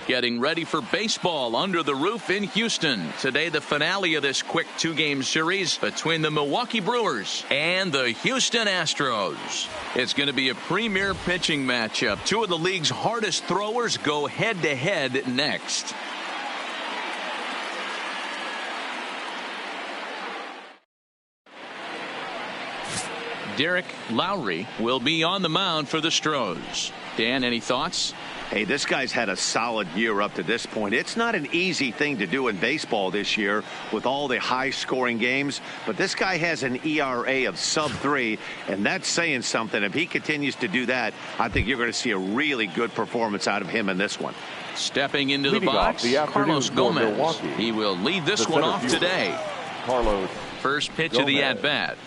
getting ready for baseball under the roof in Houston. Today, the finale of this quick two-game series between the Milwaukee Brewers and the Houston Astros. It's going to be a premier pitching matchup. Two of the league's hardest throwers go head-to-head next. Derek Lowry will be on the mound for the Astros. Dan, any thoughts? Hey, this guy's had a solid year up to this point. It's not an easy thing to do in baseball this year with all the high-scoring games, but this guy has an ERA of sub-3, and that's saying something. If he continues to do that, I think you're going to see a really good performance out of him in this one. Stepping into the box, Carlos Gomez. He will lead this one off today. First pitch of the at-bat.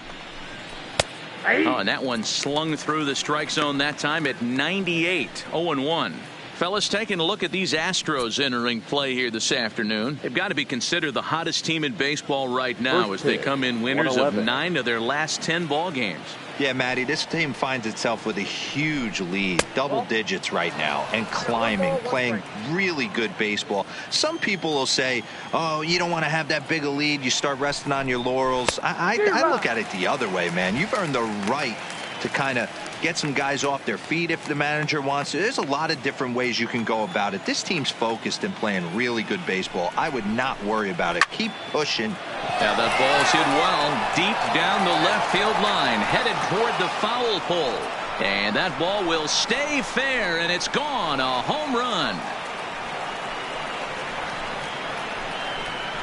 Oh, and that one slung through the strike zone that time at 98, 0-1. Fellas, taking a look at these Astros entering play here this afternoon. They've got to be considered the hottest team in baseball right now as they come in winners of 9 of their last 10 ball games. Yeah, Matty, this team finds itself with a huge lead, double digits right now, and climbing, playing really good baseball. Some people will say, oh, you don't want to have that big a lead, you start resting on your laurels. I look at it the other way, man. You've earned the right to kind of get some guys off their feet if the manager wants to. There's a lot of different ways you can go about it. This team's focused and playing really good baseball. I would not worry about it. Keep pushing. Yeah, that ball's hit well deep down the left field line, headed toward the foul pole. And that ball will stay fair, and it's gone. A home run.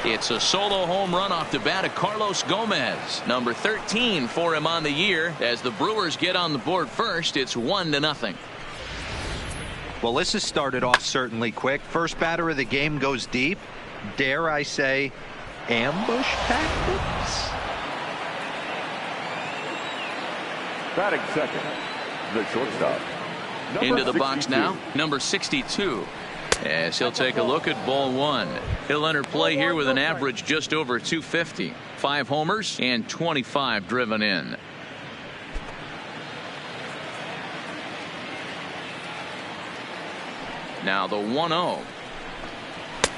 It's a solo home run off the bat of Carlos Gomez, number 13 for him on the year. As the Brewers get on the board first, it's 1-0. Well, this has started off certainly quick. First batter of the game goes deep. Dare I say, ambush tactics? Batting second, the shortstop. Into the 62. box now, number 62. As he'll take a look at ball one. He'll enter play here with an average just over 250. 5 homers and 25 driven in. Now the 1-0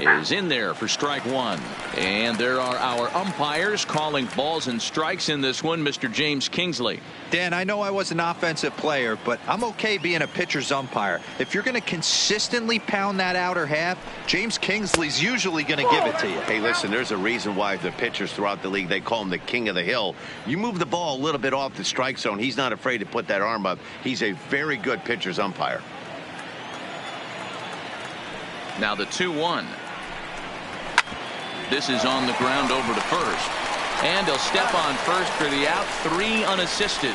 is in there for strike one. And there are our umpires calling balls and strikes in this one, Mr. James Kingsley. Dan, I know I was an offensive player, but I'm okay being a pitcher's umpire. If you're going to consistently pound that outer half, James Kingsley's usually going to give it to you. Hey, listen, there's a reason why the pitchers throughout the league, they call him the king of the hill. You move the ball a little bit off the strike zone, he's not afraid to put that arm up. He's a very good pitcher's umpire. Now the 2-1. This is on the ground over to first. And he'll step on first for the out, 3 unassisted.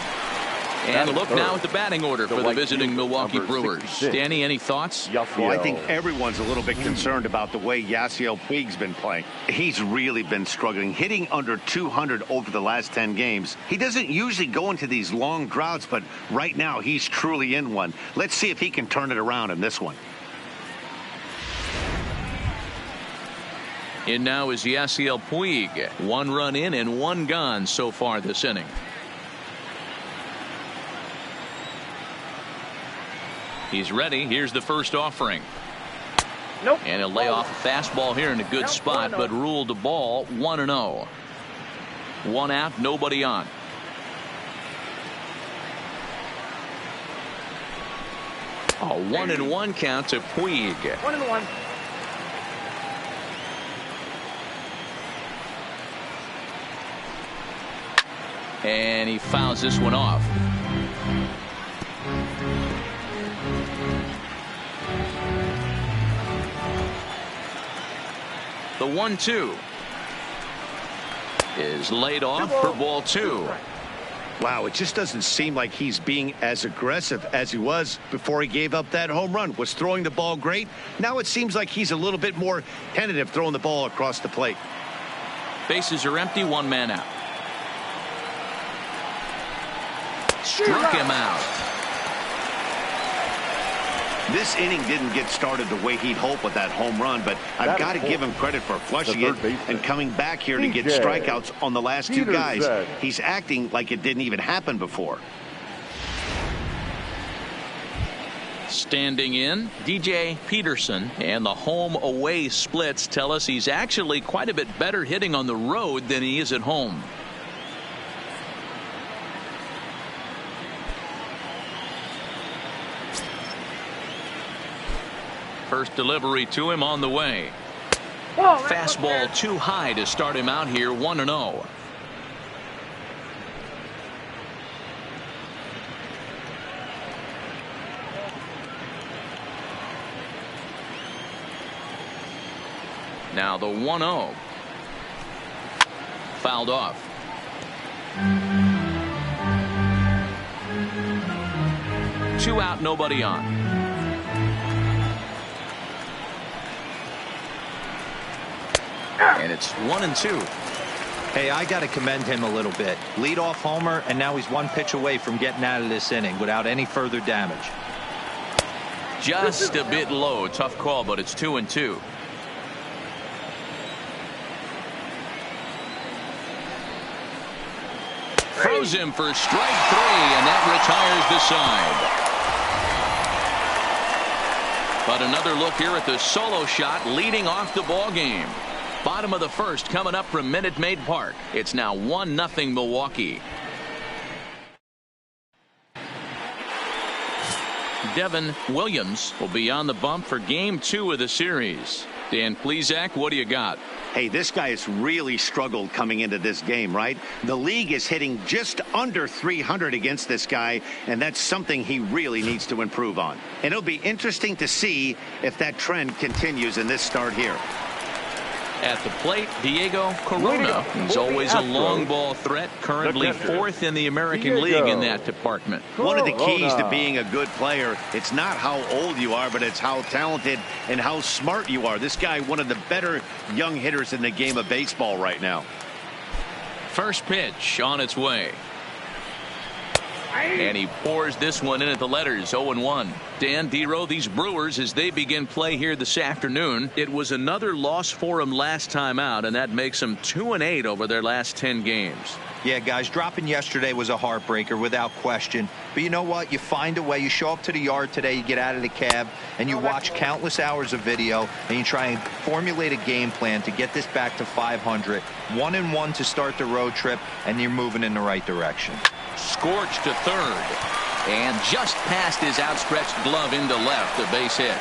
And look now at the batting order for the visiting Milwaukee Brewers. Danny, any thoughts? Well, I think everyone's a little bit concerned about the way Yasiel Puig's been playing. He's really been struggling, hitting under 200 over the last 10 games. He doesn't usually go into these long droughts, but right now he's truly in one. Let's see if he can turn it around in this one. In now is Yasiel Puig. 1 run in and 1 gone so far this inning. He's ready. Here's the first offering. Nope. And he'll lay off a fastball here in a good spot, but ruled the ball 1-0. 1 out, nobody on. A 1-1 count to Puig. 1-1. And he fouls this one off. The 1-2 is laid off for ball 2. Wow, it just doesn't seem like he's being as aggressive as he was before he gave up that home run. Was throwing the ball great. Now it seems like he's a little bit more tentative throwing the ball across the plate. Bases are empty, 1 man out. Struck him out. This inning didn't get started the way he'd hoped with that home run, but I've got to give him credit for flushing it and coming back here to get strikeouts on the last 2 guys. He's acting like it didn't even happen before. Standing in, DJ Peterson, and the home-away splits tell us he's actually quite a bit better hitting on the road than he is at home. First delivery to him on the way. Fastball too high to start him out here 1-0. Now the 1-0. Fouled off. Two out, nobody on. And it's 1-2. Hey, I got to commend him a little bit. Leadoff homer, and now he's one pitch away from getting out of this inning without any further damage. Just a bit low. Tough call, but it's 2-2. Throws him for strike 3, and that retires the side. But another look here at the solo shot leading off the ball game. Bottom of the first coming up from Minute Maid Park. It's now 1-0 Milwaukee. Devin Williams will be on the bump for Game 2 of the series. Dan Plesac, what do you got? Hey, this guy has really struggled coming into this game, right? The league is hitting just under 300 against this guy, and that's something he really needs to improve on. And it'll be interesting to see if that trend continues in this start here. At the plate, Diego Corona. He's always a long ball threat, currently 4th in the American League in that department. One of the keys to being a good player, it's not how old you are, but it's how talented and how smart you are. This guy, one of the better young hitters in the game of baseball right now. First pitch on its way. And he pours this one in at the letters. 0-1. Dan Dero, these Brewers, as they begin play here this afternoon, it was another loss for them last time out, and that makes them 2-8 over their last 10 games. Yeah, guys, dropping yesterday was a heartbreaker without question. But you know what? You find a way. You show up to the yard today, you get out of the cab, and you watch countless hours of video, and you try and formulate a game plan to get this back to 500. 1-1 to start the road trip, and you're moving in the right direction. Scorched to third, and just past his outstretched glove into left, a base hit.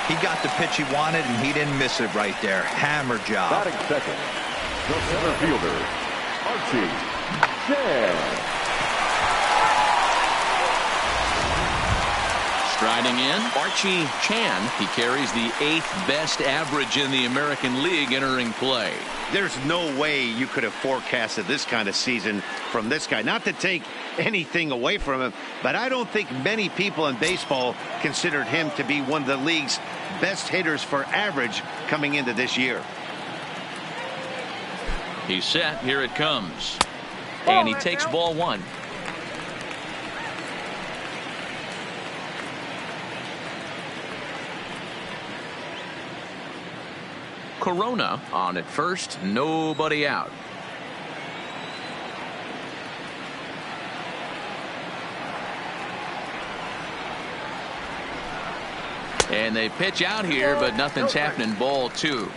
He got the pitch he wanted, and he didn't miss it right there. Hammer job. Batting second, the center fielder, Archie Chan. Striding in, Archie Chan. He carries the 8th best average in the American League entering play. There's no way you could have forecasted this kind of season from this guy. Not to take anything away from him, but I don't think many people in baseball considered him to be one of the league's best hitters for average coming into this year. He's set. Here it comes. And he takes ball 1. Corona on at first, nobody out. And they pitch out here, but nothing's happening. Ball 2.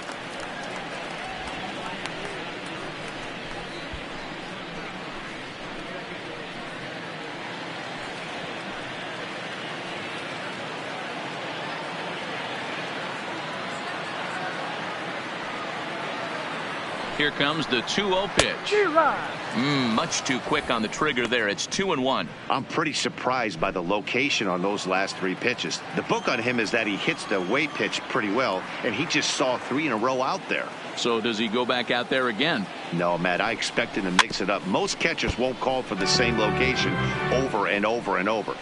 Here comes the 2-0 pitch. Much too quick on the trigger there. It's 2-1. I'm pretty surprised by the location on those last 3 pitches. The book on him is that he hits the away pitch pretty well, and he just saw 3 in a row out there. So does he go back out there again? No, Matt, I expect him to mix it up. Most catchers won't call for the same location over and over and over.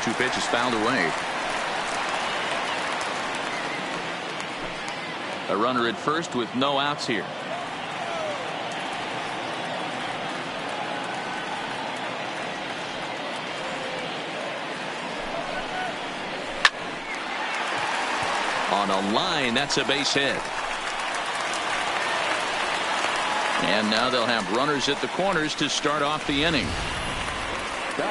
Two pitches fouled away. A runner at first with no outs here. On a line, that's a base hit. And now they'll have runners at the corners to start off the inning.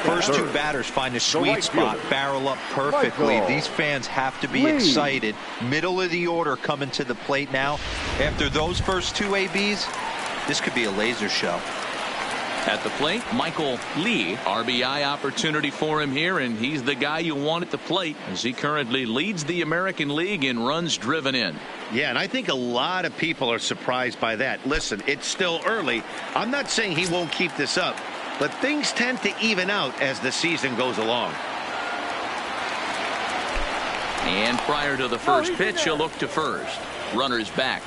First two batters find a sweet spot, barrel up perfectly. These fans have to be excited. Middle of the order coming to the plate now. After those first two ABs, this could be a laser show. At the plate, Michael Lee. RBI opportunity for him here, and he's the guy you want at the plate as he currently leads the American League in runs driven in. Yeah, and I think a lot of people are surprised by that. Listen, it's still early. I'm not saying he won't keep this up, but things tend to even out as the season goes along. And prior to the first pitch, he'll look to first. Runners back.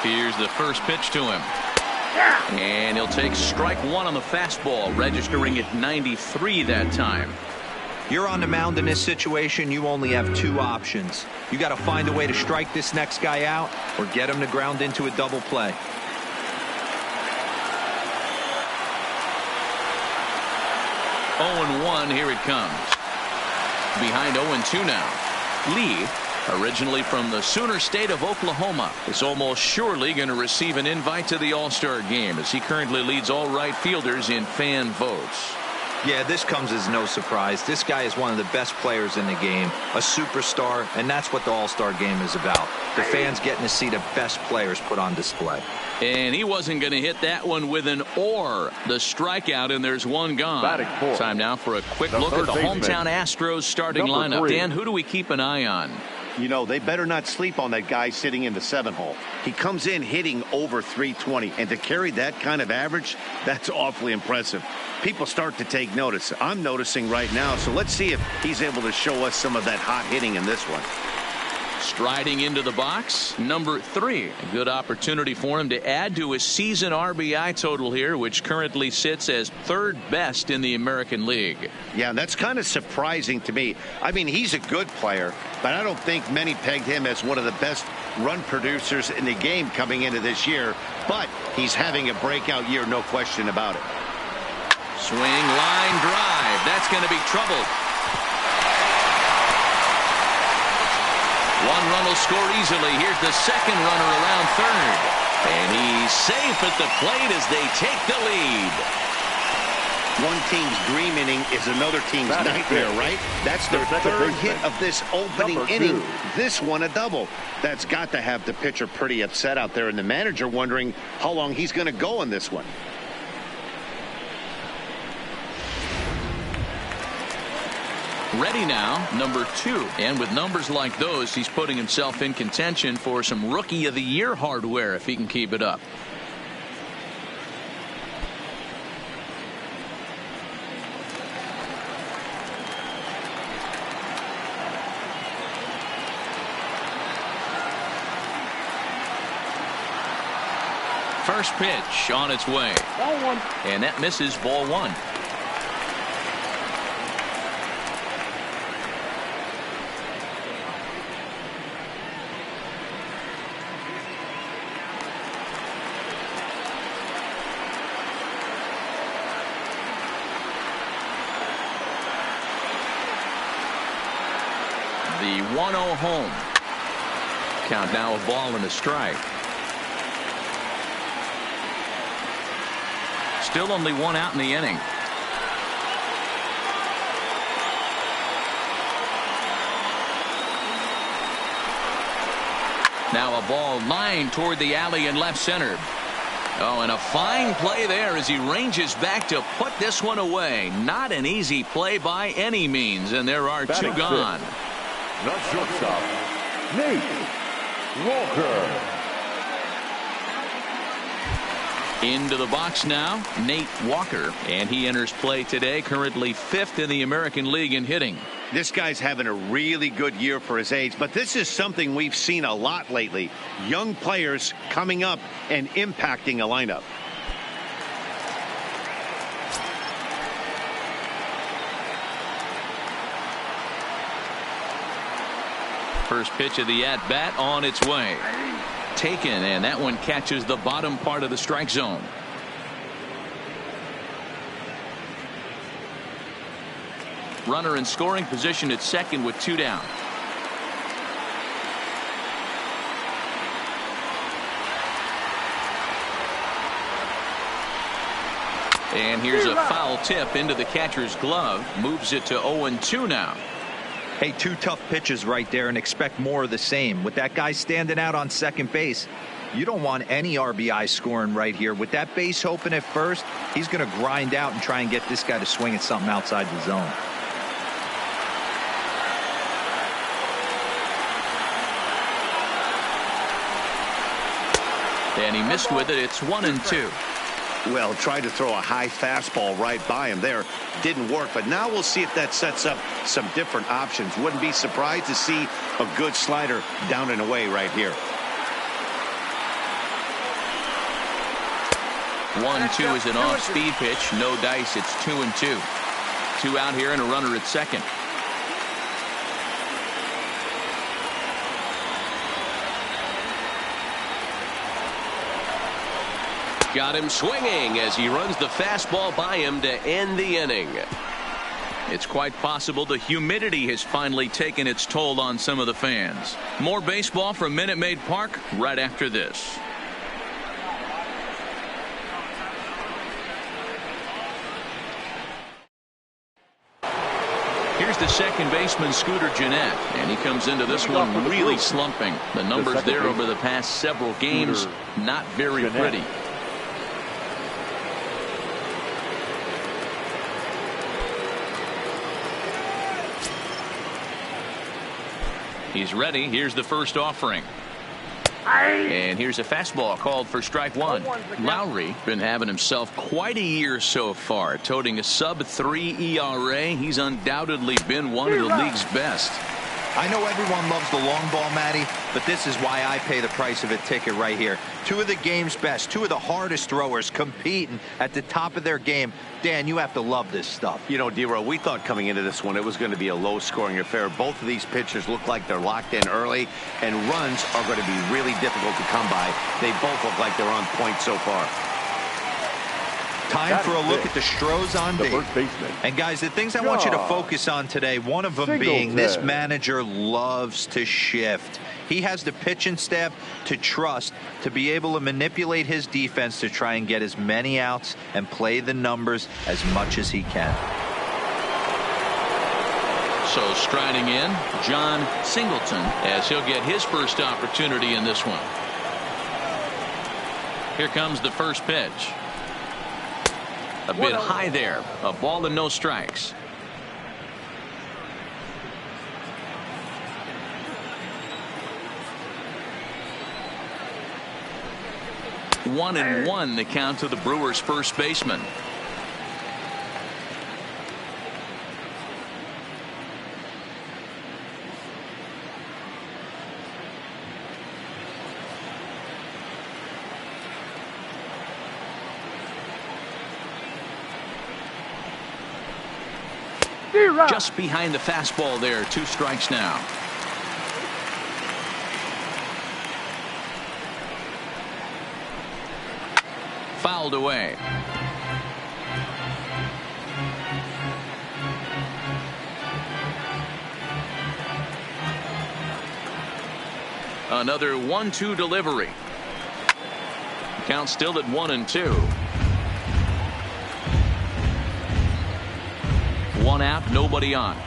Here's the first pitch to him. And he'll take strike one on the fastball, registering at 93 that time. You're on the mound in this situation. You only have two options. You got to find a way to strike this next guy out or get him to ground into a double play. 0-1, here it comes. Behind 0-2 now. Lee, originally from the Sooner State of Oklahoma, is almost surely going to receive an invite to the All-Star game as he currently leads all right fielders in fan votes. Yeah, this comes as no surprise. This guy is one of the best players in the game, a superstar, and that's what the All-Star game is about. The fans getting to see the best players put on display. And he wasn't going to hit that one with an or. The strikeout, and there's one gone. Time now for a quick look at the hometown Astros starting lineup. Dan, who do we keep an eye on? You know, they better not sleep on that guy sitting in the 7-hole. He comes in hitting over 320, and to carry that kind of average, that's awfully impressive. People start to take notice. I'm noticing right now, so let's see if he's able to show us some of that hot hitting in this one. Striding into the box, number 3. A good opportunity for him to add to his season RBI total here, which currently sits as 3rd best in the American League. Yeah, that's kind of surprising to me. I mean, he's a good player, but I don't think many pegged him as one of the best run producers in the game coming into this year. But he's having a breakout year, no question about it. Swing, line drive. That's going to be trouble. One run will score easily. Here's the second runner around third. And he's safe at the plate as they take the lead. One team's dream inning is another team's nightmare, right? That's their 3rd hit of this opening inning. This one a double. That's got to have the pitcher pretty upset out there, and the manager wondering how long he's going to go in this one. Ready now, number 2. And with numbers like those, he's putting himself in contention for some Rookie of the Year hardware if he can keep it up. First pitch on its way. Ball 1. And that misses, ball 1. The 1-0 home. Count now a ball and a strike. Still only one out in the inning. Now a ball lined toward the alley in left center. Oh, and a fine play there as he ranges back to put this one away. Not an easy play by any means, and there are 2 gone. The shortstop, Nate Walker. Into the box now, Nate Walker, and he enters play today, currently 5th in the American League in hitting. This guy's having a really good year for his age, but this is something we've seen a lot lately. Young players coming up and impacting a lineup. First pitch of the at-bat on its way. taken, and that one catches the bottom part of the strike zone. Runner in scoring position at second with 2 down. And here's a foul tip into the catcher's glove. Moves it to 0-2 now. Hey, 2 tough pitches right there, and expect more of the same. With that guy standing out on second base, you don't want any RBI scoring right here. With that base open at first, he's going to grind out and try and get this guy to swing at something outside the zone. And he missed with it. It's 1-2. Well, tried to throw a high fastball right by him there. Didn't work, but now we'll see if that sets up some different options. Wouldn't be surprised to see a good slider down and away right here. 1-2 is an off-speed pitch. No dice. It's 2-2. 2 out here and a runner at second. Got him swinging as he runs the fastball by him to end the inning. It's quite possible the humidity has finally taken its toll on some of the fans. More baseball from Minute Maid Park right after this. Here's the second baseman, Scooter Gennett, and he comes into this one really slumping. The numbers there over the past several games, not very pretty. He's ready. Here's the first offering. And here's a fastball called for strike 1. Lowry been having himself quite a year so far, toting a sub-3 ERA. He's undoubtedly been one of the league's best. I know everyone loves the long ball, Matty, but this is why I pay the price of a ticket right here. 2 of the game's best, 2 of the hardest throwers competing at the top of their game. Dan, you have to love this stuff. You know, D-Row, we thought coming into this one it was going to be a low-scoring affair. Both of these pitchers look like they're locked in early, and runs are going to be really difficult to come by. They both look like they're on point so far. Time for a look at the Astros on base. And guys, the things I want you to focus on today, one of them being this manager loves to shift. He has the pitching staff to trust to be able to manipulate his defense to try and get as many outs and play the numbers as much as he can. So striding in, John Singleton, as he'll get his first opportunity in this one. Here comes the first pitch. A bit high there. A ball and no strikes. One and one, the count to the Brewers' first baseman. Just behind the fastball there. 2 strikes now. Fouled away. Another 1-2 delivery. Count still at 1-2. 1 out, nobody on.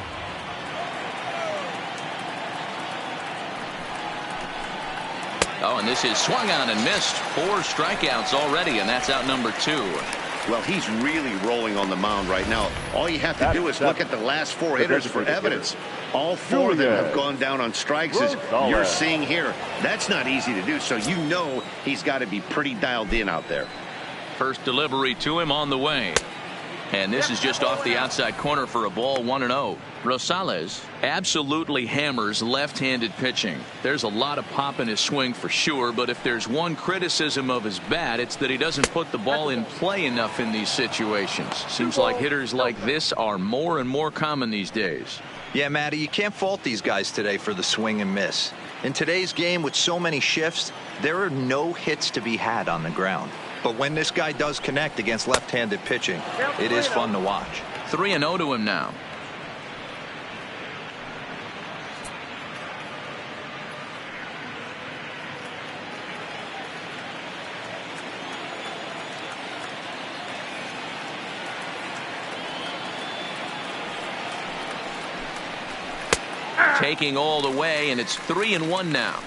Oh, and this is swung on and missed. 4 strikeouts already, and that's out number 2. Well, he's really rolling on the mound right now. All you have to do is look at the last 4 hitters for evidence. All 4 of them have gone down on strikes, as you're seeing here. That's not easy to do, so you know he's got to be pretty dialed in out there. First delivery to him on the way. And this is just off the outside corner for a ball, 1-0. Rosales absolutely hammers left-handed pitching. There's a lot of pop in his swing for sure, but if there's one criticism of his bat, it's that he doesn't put the ball in play enough in these situations. Seems like hitters like this are more and more common these days. Yeah, Matty, you can't fault these guys today for the swing and miss. In today's game with so many shifts, there are no hits to be had on the ground. But when this guy does connect against left-handed pitching, it is fun to watch. 3-0 to him now. Taking all the way, and it's 3-1 now.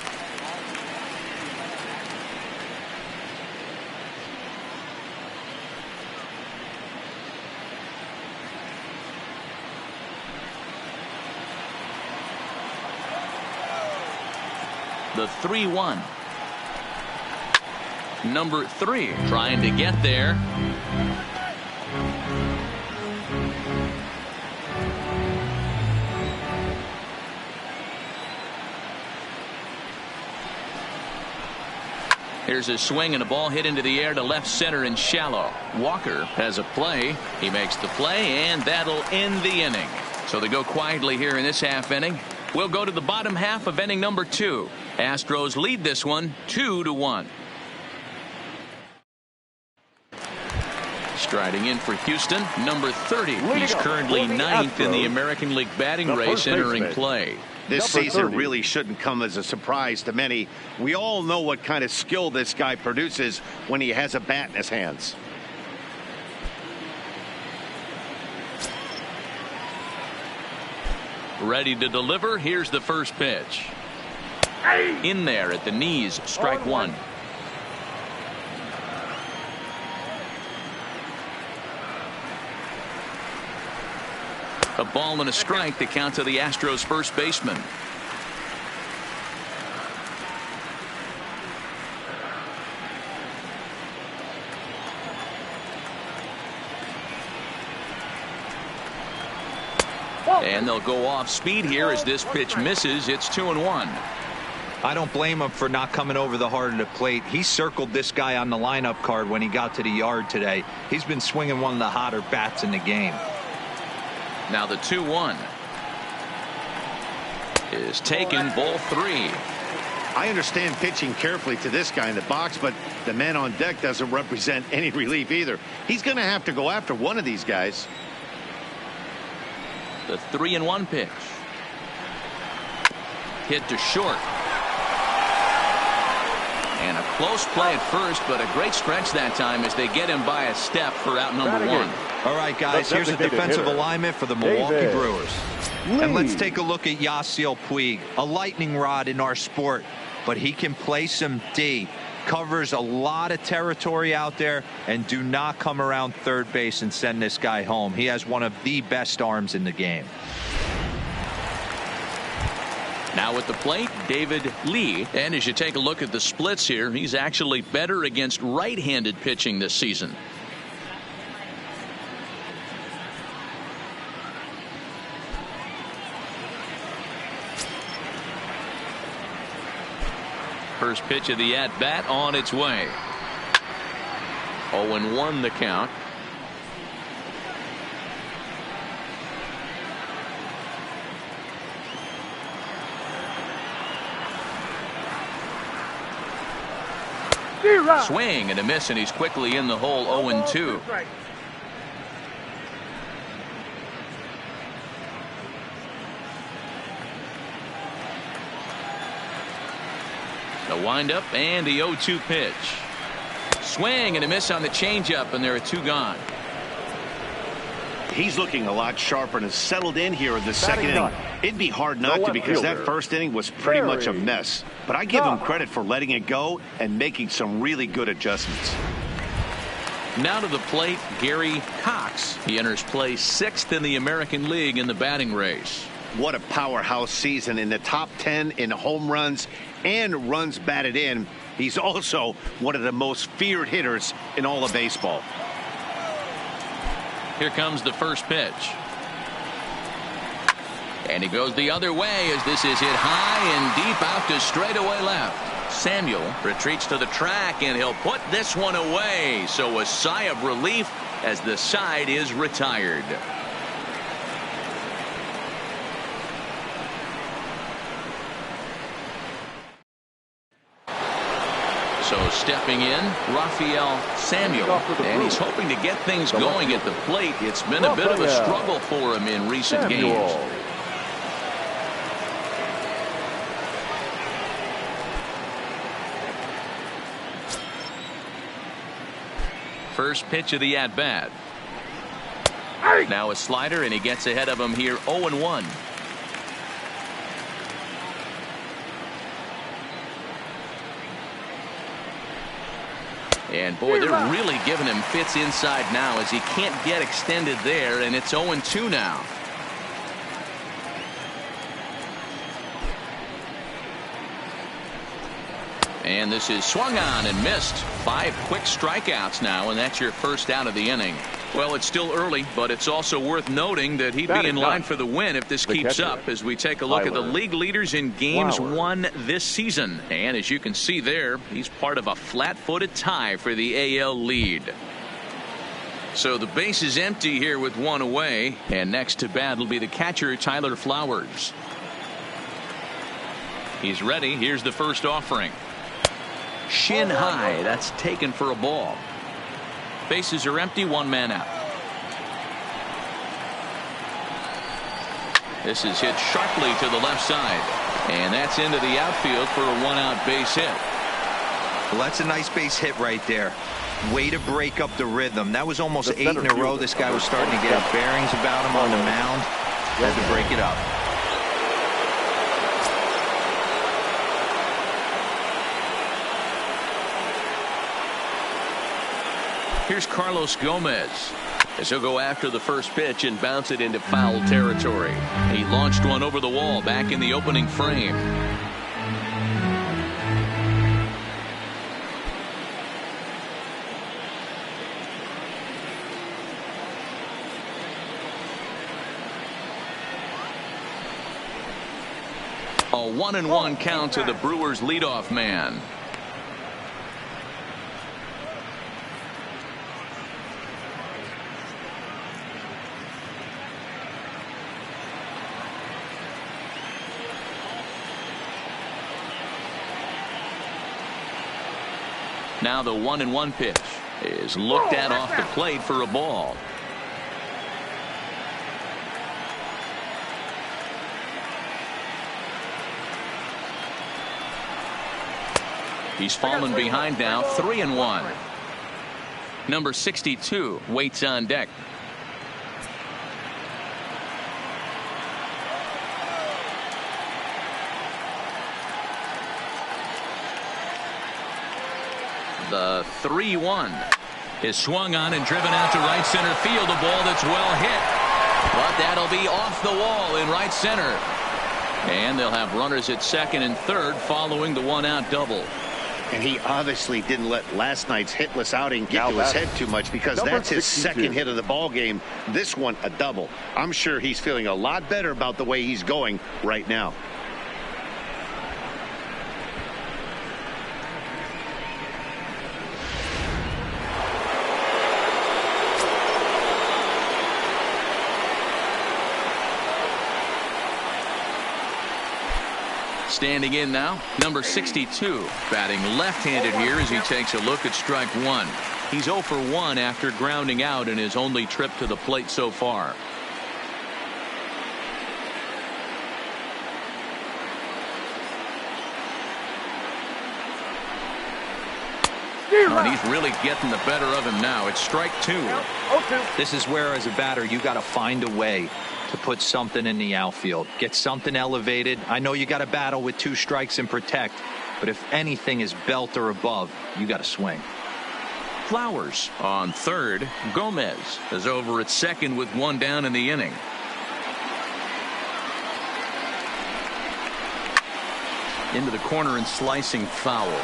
The 3-1. Number 3 trying to get there. Here's a swing and a ball hit into the air to left center and shallow. Walker has a play. He makes the play, and that'll end the inning. So they go quietly here in this half inning. We'll go to the bottom half of inning number 2. Astros lead this one 2-1. Striding in for Houston, number 30. He's currently 9th in the American League batting race entering play. This season really shouldn't come as a surprise to many. We all know what kind of skill this guy produces when he has a bat in his hands. Ready to deliver. Here's the first pitch. In there at the knees, strike one. A ball and a strike to count to the Astros first baseman. And they'll go off speed here as this pitch misses. It's 2-1. I don't blame him for not coming over the heart of the plate. He circled this guy on the lineup card when he got to the yard today. He's been swinging one of the hotter bats in the game. Now the 2-1 is taken, ball 3. I understand pitching carefully to this guy in the box, but the man on deck doesn't represent any relief either. He's going to have to go after one of these guys. The 3-1 pitch. Hit to short. And a close play at first, but a great stretch that time as they get him by a step for out number 1. All right, guys, here's a defensive alignment for the Milwaukee Brewers. And let's take a look at Yasiel Puig, a lightning rod in our sport, but he can play some D. Covers a lot of territory out there, and do not come around third base and send this guy home. He has one of the best arms in the game. Now at the plate, David Lee. And as you take a look at the splits here, he's actually better against right-handed pitching this season. First pitch of the at-bat on its way. 0-1 the count. Swing and a miss, and he's quickly in the hole. 0-2. The windup and the 0-2 pitch. Swing and a miss on the changeup, and there are 2 gone. He's looking a lot sharper and has settled in here in the second inning. It'd be hard not to, because that first inning was pretty much a mess. But I give him credit for letting it go and making some really good adjustments. Now to the plate, Gary Cox. He enters play 6th in the American League in the batting race. What a powerhouse season, in the top 10 in home runs and runs batted in. He's also one of the most feared hitters in all of baseball. Here comes the first pitch. And he goes the other way as this is hit high and deep out to straightaway left. Samuel retreats to the track, and he'll put this one away. So a sigh of relief as the side is retired. So stepping in, Rafael Samuel, and he's hoping to get things going at the plate. It's been a bit of a struggle for him in recent games. First pitch of the at-bat. Now a slider, and he gets ahead of him here, 0-1. And boy, they're really giving him fits inside now as he can't get extended there, and it's 0-2 now. And this is swung on and missed. 5 quick strikeouts now, and that's your first out of the inning. Well, it's still early, but it's also worth noting that he'd be in line for the win if this keeps up as we take a look at the league leaders in games won this season. And as you can see there, he's part of a flat-footed tie for the AL lead. So the base is empty here with 1 away, and next to bat will be the catcher, Tyler Flowers. He's ready. Here's the first offering. Shin high. That's taken for a ball. Bases are empty. 1 man out. This is hit sharply to the left side, and that's into the outfield for a 1-out base hit. Well, that's a nice base hit right there. Way to break up the rhythm. That was almost 8 in a row. This guy was starting to get his bearings about him on the mound. Had to break it up. Here's Carlos Gomez as he'll go after the first pitch and bounce it into foul territory. He launched one over the wall back in the opening frame. A 1-1 count to the Brewers leadoff man. Now the 1-1 pitch is looked at off the plate for a ball. He's fallen behind now, 3-1. Number 62 waits on deck. The 3-1 is swung on and driven out to right center field. A ball that's well hit, but that'll be off the wall in right center. And they'll have runners at second and third following the 1-out double. And he obviously didn't let last night's hitless outing get to his head too much, because that's his second hit of the ball game. This one a double. I'm sure he's feeling a lot better about the way he's going right now. Standing in now, number 62, batting left-handed here as he takes a look at strike 1. He's 0 for 1 after grounding out in his only trip to the plate so far. And he's really getting the better of him now. It's strike 2. This is where, as a batter, you got to find a way to put something in the outfield. Get something elevated. I know you got to battle with 2 strikes and protect, but if anything is belt or above, you got to swing. Flowers on third. Gomez is over at second with 1 down in the inning. Into the corner and slicing foul.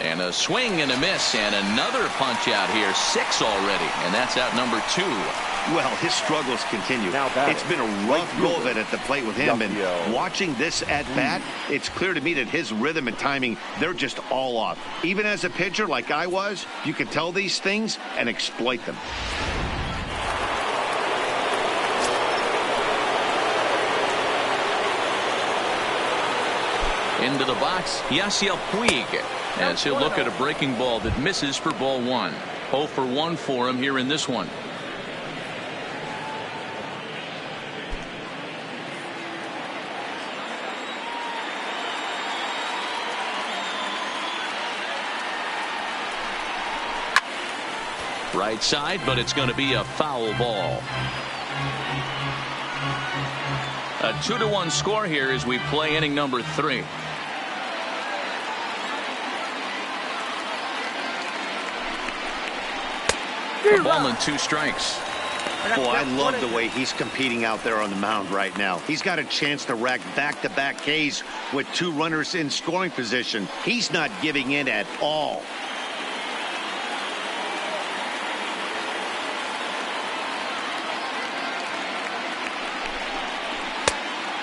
And a swing and a miss, and another punch out here. 6 already, and that's out number 2. Well, his struggles continue. It's been a rough go of it at the plate with him. And watching this at-bat, it's clear to me that his rhythm and timing, they're just all off. Even as a pitcher like I was, you can tell these things and exploit them. Into the box, Yasiel Puig, as he'll look at a breaking ball that misses for ball 1. 0 for 1 for him here in this one. Right side, but it's going to be a foul ball. A 2-1 score here as we play inning number 3. A ball and 2 strikes. Boy, I love the way he's competing out there on the mound right now. He's got a chance to rack back-to-back Ks with 2 runners in scoring position. He's not giving in at all.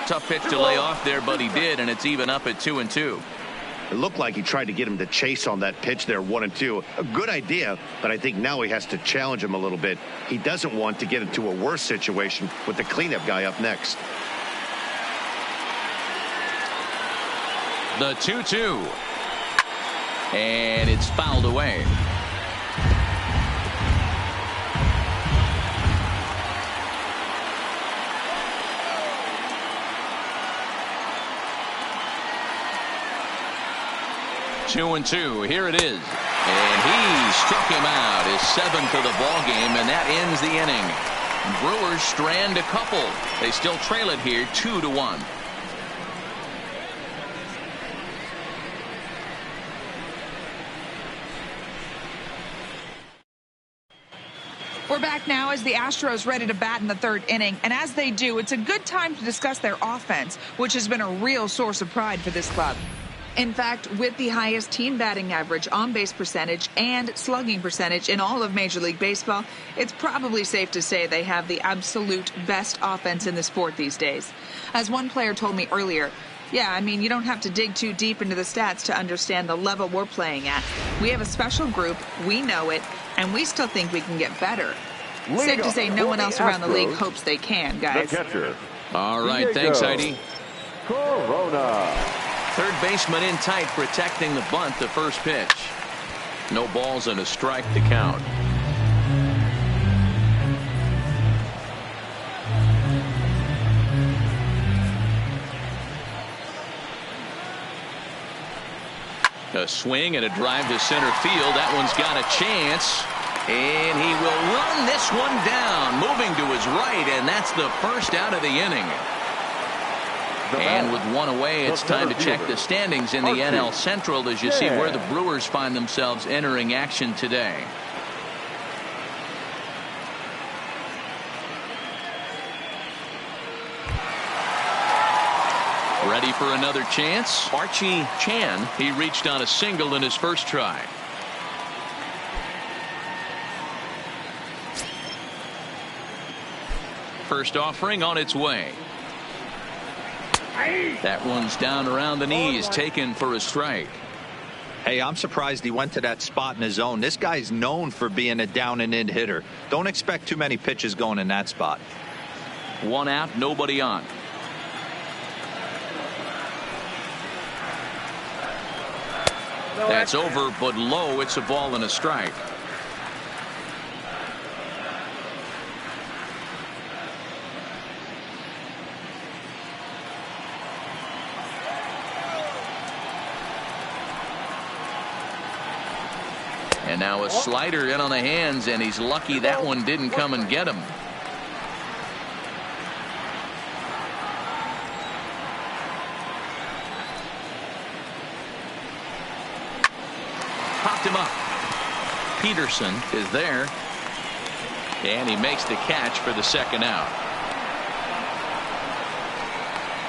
Tough pitch to lay off there, but he did, and it's even up at 2-2. It looked like he tried to get him to chase on that pitch there, 1-2. A good idea, but I think now he has to challenge him a little bit. He doesn't want to get into a worse situation with the cleanup guy up next. The 2-2. And it's fouled away. Two and 2. Here it is. And he struck him out. His 7th of the ball game, and that ends the inning. Brewers strand a couple. They still trail it here 2-1. We're back now as the Astros ready to bat in the 3rd inning. And as they do, it's a good time to discuss their offense, which has been a real source of pride for this club. In fact, with the highest team batting average, on-base percentage, and slugging percentage in all of Major League Baseball, it's probably safe to say they have the absolute best offense in the sport these days. As one player told me earlier, yeah, I mean, you don't have to dig too deep into the stats to understand the level we're playing at. We have a special group, we know it, and we still think we can get better. Safe to say no one else around the league hopes they can, guys. All right, thanks, Heidi. Corona. Third baseman in tight, protecting the bunt, the first pitch. No balls and a strike to count. A swing and a drive to center field. That one's got a chance. And he will run this one down, moving to his right, and that's the first out of the inning. And with one away, it's time to check the standings in the NL Central as you see where the Brewers find themselves entering action today. Ready for another chance? Archie Chan, he reached on a single in his first try. First offering on its way. That one's down around the knees, taken for a strike. Hey, I'm surprised he went to that spot in his zone. This guy's known for being a down and in hitter. Don't expect too many pitches going in that spot. One out, nobody on. That's over, but low. It's a ball and a strike. And now a slider in on the hands, and he's lucky that one didn't come and get him. Popped him up. Peterson is there, and he makes the catch for the second out.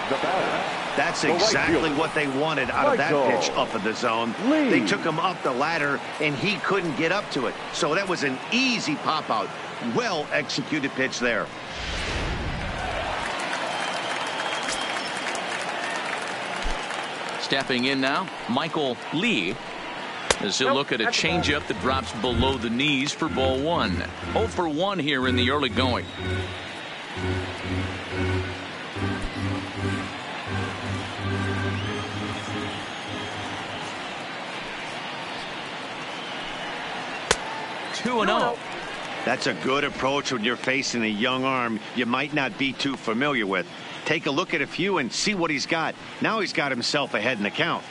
The batter. That's exactly what they wanted out of that pitch up in the zone. They took him up the ladder, and he couldn't get up to it. So that was an easy pop out. Well executed pitch there. Stepping in now, Michael Lee, as he'll look at a changeup that drops below the knees for ball 1. 0 for 1 here in the early going. Two and 0. That's a good approach when you're facing a young arm you might not be too familiar with. Take a look at a few and see what he's got. Now he's got himself ahead in the count.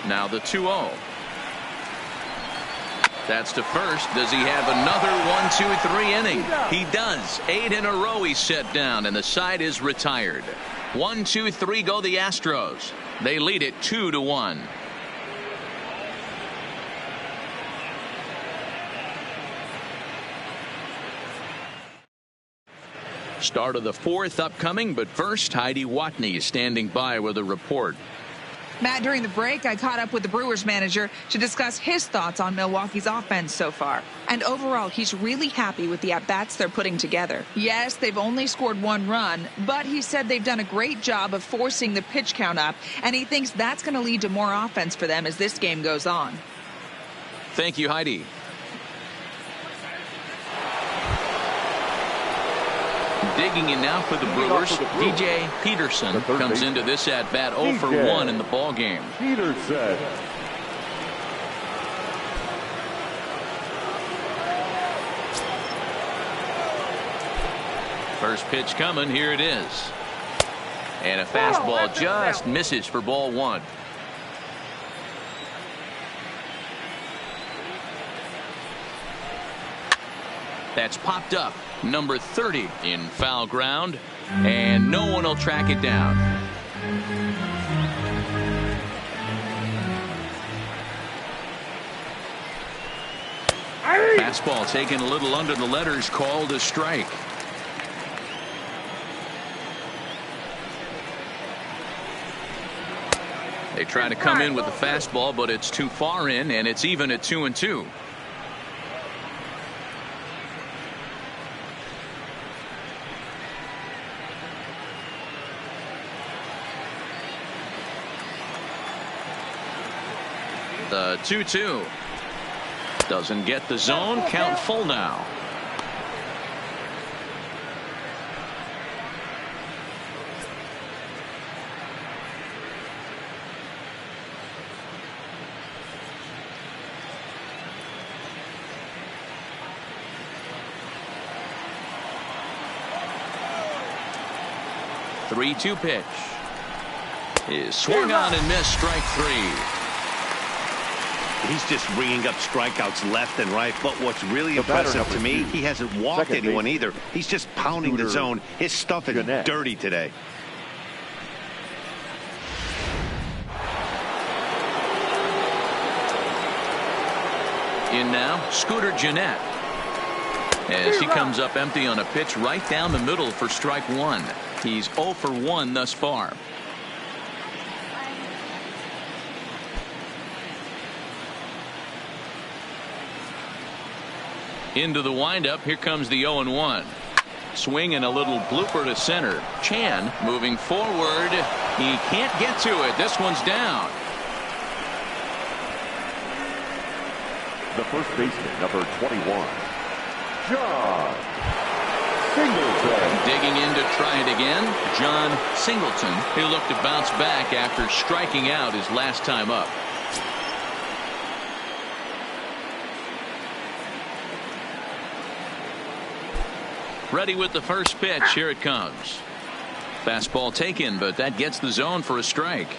Now the 2-0. That's to first. Does he have another 1-2-3 inning? He does. 8 in a row he's set down, and the side is retired. 1-2-3 go the Astros. They lead it 2-1. Start of the 4th upcoming, but first, Heidi Watney standing by with a report. Matt, during the break, I caught up with the Brewers manager to discuss his thoughts on Milwaukee's offense so far. And overall, he's really happy with the at-bats they're putting together. Yes, they've only scored 1 run, but he said they've done a great job of forcing the pitch count up, and he thinks that's going to lead to more offense for them as this game goes on. Thank you, Heidi. Digging in now for the Brewers, DJ Peterson comes into this at-bat 0 for 1 in the ball game. Peterson. First pitch coming, here it is. And a fastball just misses for ball 1. That's popped up. Number 30 in foul ground, and no one will track it down. Fastball taken a little under the letters, called a strike. They try to come in with the fastball, but it's too far in, and it's even at 2-2. The 2-2 doesn't get the zone. Count full now. The 3-2 pitch is swung on and missed. Strike 3. He's just ringing up strikeouts left and right. But what's really impressive to me, he hasn't walked anyone either. He's just pounding the zone. His stuff is dirty today. In now, Scooter Gennett, as he comes up empty on a pitch right down the middle for strike 1. He's 0 for 1 thus far. Into the windup. Here comes the 0-1. Swing and a little blooper to center. Chan moving forward. He can't get to it. This one's down. The first baseman, number 21, John Singleton. Digging in to try it again, John Singleton. He'll look to bounce back after striking out his last time up. Ready with the first pitch. Here it comes. Fastball taken, but that gets the zone for a strike.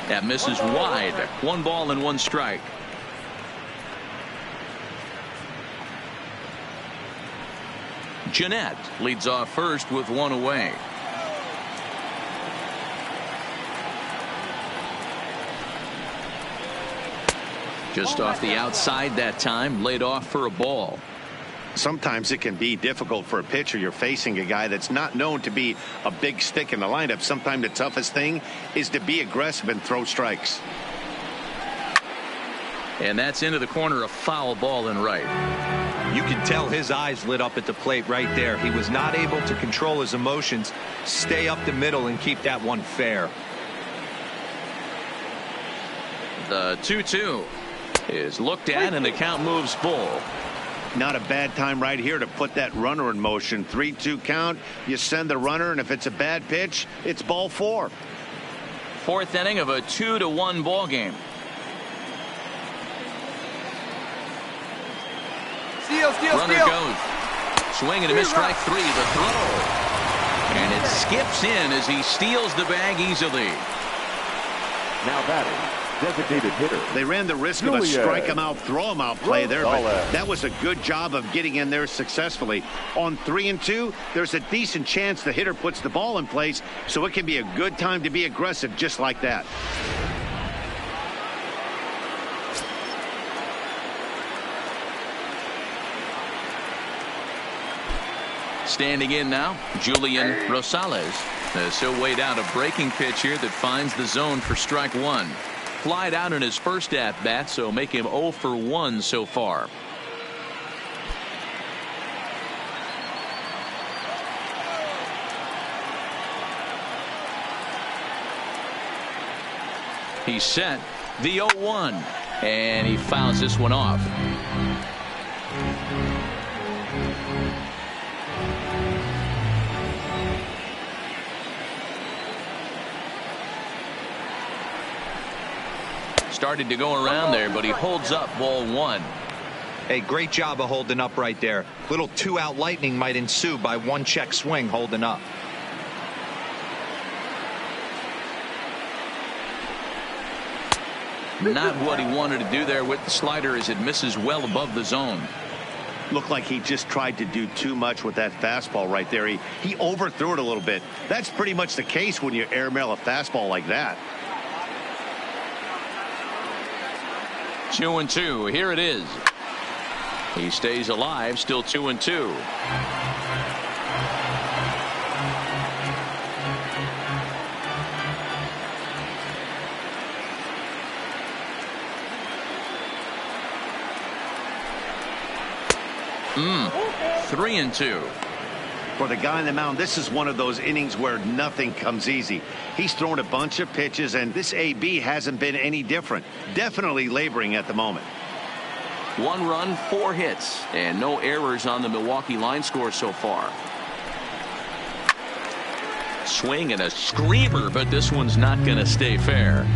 That misses wide. 1 ball and 1 strike. Gennett leads off first with 1 away. Just off the outside that time, laid off for a ball. Sometimes it can be difficult for a pitcher. You're facing a guy that's not known to be a big stick in the lineup. Sometimes the toughest thing is to be aggressive and throw strikes. And that's into the corner, a foul ball in right. You can tell his eyes lit up at the plate right there. He was not able to control his emotions, stay up the middle, and keep that one fair. The 2-2 is looked at, and the count moves full. Not a bad time right here to put that runner in motion. 3-2 count. You send the runner, and if it's a bad pitch, it's ball 4. Fourth inning of a 2-1 ball game. Runner goes. Swing and a miss, strike 3. The throw. And it skips in as he steals the bag easily. Now batting, designated hitter. They ran the risk of a strike him out, throw him out play there, but that was a good job of getting in there successfully. On 3-2, there's a decent chance the hitter puts the ball in place, so it can be a good time to be aggressive just like that. Standing in now, Julian Rosales. So weighed out a breaking pitch here that finds the zone for strike 1. Flied out in his first at bat, so make him 0 for 1 so far. He's set. The 0-1, and he fouls this one off. Started to go around there, but he holds up ball 1. Hey, great job of holding up right there. Little 2-out lightning might ensue by 1 check swing holding up. Not what he wanted to do there with the slider as it misses well above the zone. Looked like he just tried to do too much with that fastball right there. He overthrew it a little bit. That's pretty much the case when you airmail a fastball like that. 2-2. Here it is. He stays alive, still 2-2. Mm. 3-2. For the guy on the mound, this is one of those innings where nothing comes easy. He's thrown a bunch of pitches, and this AB hasn't been any different. Definitely laboring at the moment. 1 run, 4 hits, and no errors on the Milwaukee line score so far. Swing and a screamer, but this one's not going to stay fair.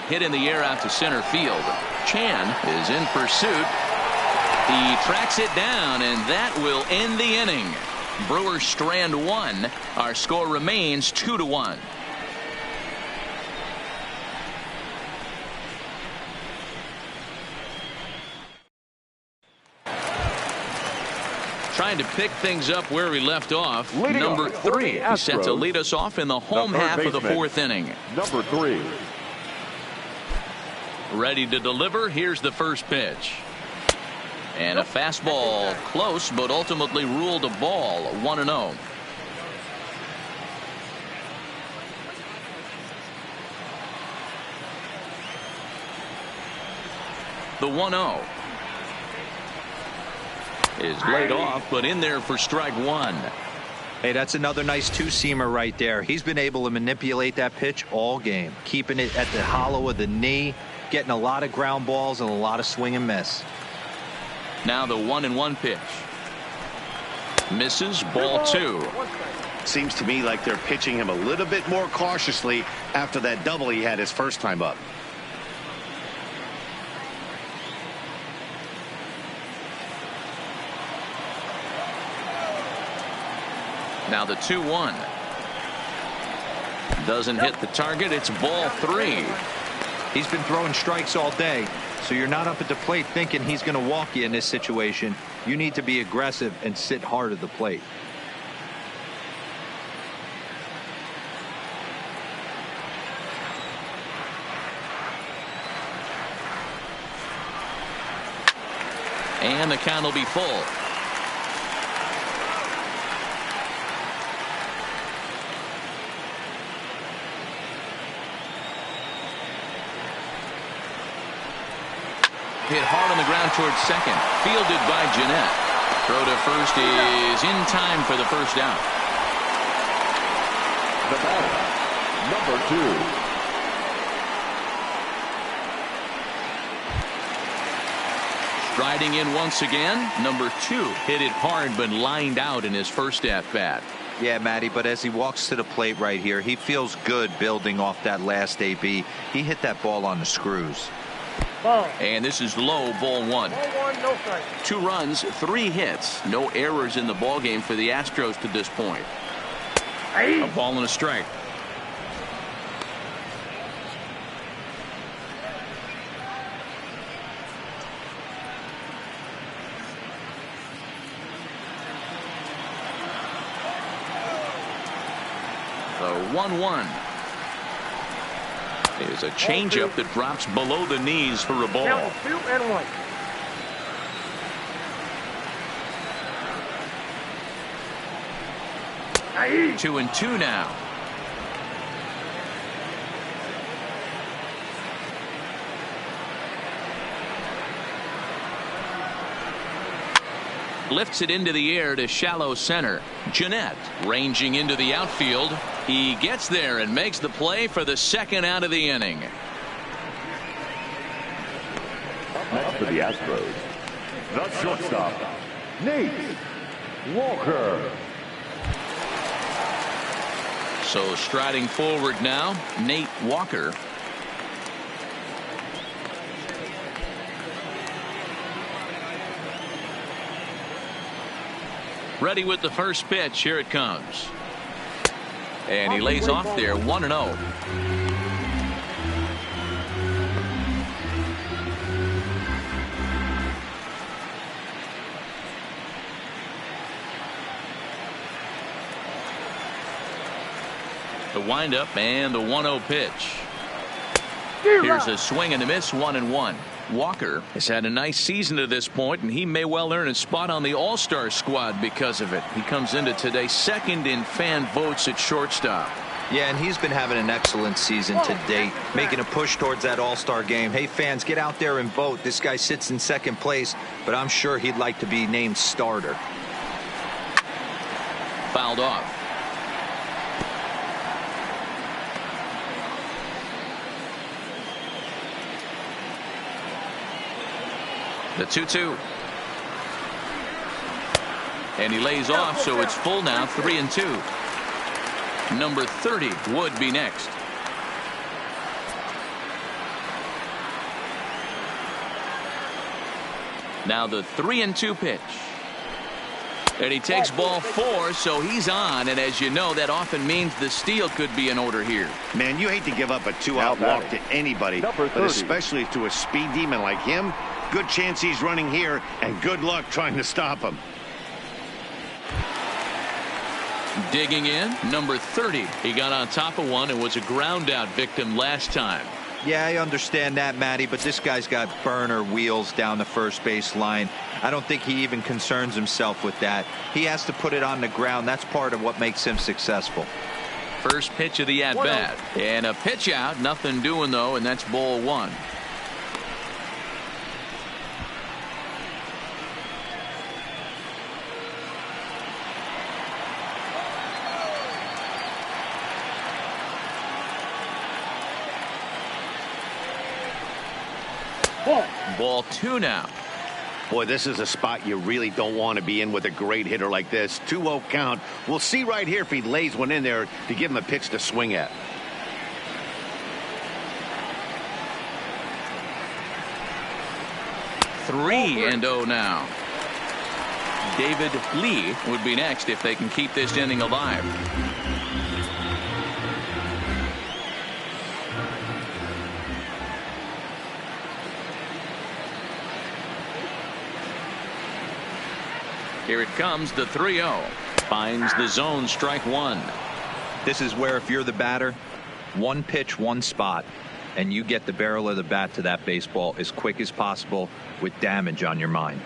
Hit in the air out to center field. Chan is in pursuit. He tracks it down, and that will end the inning. Brewers strand 1. Our score remains 2-1. Trying to pick things up where we left off. Number 3 is set to lead us off in the home half of the 4th inning. Number 3. Ready to deliver. Here's the first pitch. And a fastball close, but ultimately ruled a ball. 1-0. The 1-0 is laid off, but in there for strike 1. Hey, that's another nice 2-seamer right there. He's been able to manipulate that pitch all game, keeping it at the hollow of the knee, getting a lot of ground balls and a lot of swing and miss. Now the 1-1 pitch. Misses, ball 2. Seems to me like they're pitching him a little bit more cautiously after that double he had his first time up. Now the 2-1. Doesn't hit the target. It's ball 3. He's been throwing strikes all day, so you're not up at the plate thinking he's going to walk you in this situation. You need to be aggressive and sit hard at the plate. And the count will be full. Hit hard on the ground towards second. Fielded by Jeanette. Throw to first is in time for the first out. The batter, number 2. Striding in once again, number 2 hit it hard but lined out in his first at bat. Yeah, Matty, but as he walks to the plate right here, he feels good building off that last AB. He hit that ball on the screws. And this is low, ball 1. Ball 1, no strike. 2 runs, 3 hits, no errors in the ball game for the Astros to this point. A ball and a strike. The 1-1 is a changeup that drops below the knees for a ball. Now 2-1. 2-2 now. Lifts it into the air to shallow center. Jeanette ranging into the outfield. He gets there and makes the play for the second out of the inning. Next for the Astros, the shortstop, Nate Walker. So striding forward now, Nate Walker. Ready with the first pitch. Here it comes. And he lays off there, 1-0. The windup and the 1-0 pitch. Here's a swing and a miss, 1-1. Walker has had a nice season to this point, and he may well earn a spot on the All-Star squad because of it. He comes into today second in fan votes at shortstop. Yeah, and he's been having an excellent season to date, making a push towards that All-Star game. Hey, fans, get out there and vote. This guy sits in second place, but I'm sure he'd like to be named starter. Fouled off. The 2-2. And he lays off, so it's full now, 3-2. Number 30 would be next. Now the 3-2 pitch. And he takes ball 4, so he's on, and as you know, that often means the steal could be in order here. Man, you hate to give up a 2-out walk to anybody, but especially to a speed demon like him. Good chance he's running here, and good luck trying to stop him. Digging in, number 30. He got on top of one and was a ground out victim last time. Yeah, I understand that, Matty, but this guy's got burner wheels down the first base line. I don't think he even concerns himself with that. He has to put it on the ground. That's part of what makes him successful. First pitch of the at-bat. And a pitch out. Nothing doing, though, and that's ball 1. Ball 2 now. Boy, this is a spot you really don't want to be in with a great hitter like this. 2-0 count. We'll see right here if he lays one in there to give him a pitch to swing at. Three and 0 now. David Lee would be next if they can keep this inning alive. Here it comes, the 3-0. Finds the zone, strike 1. This is where if you're the batter, one pitch, one spot, and you get the barrel of the bat to that baseball as quick as possible with damage on your mind.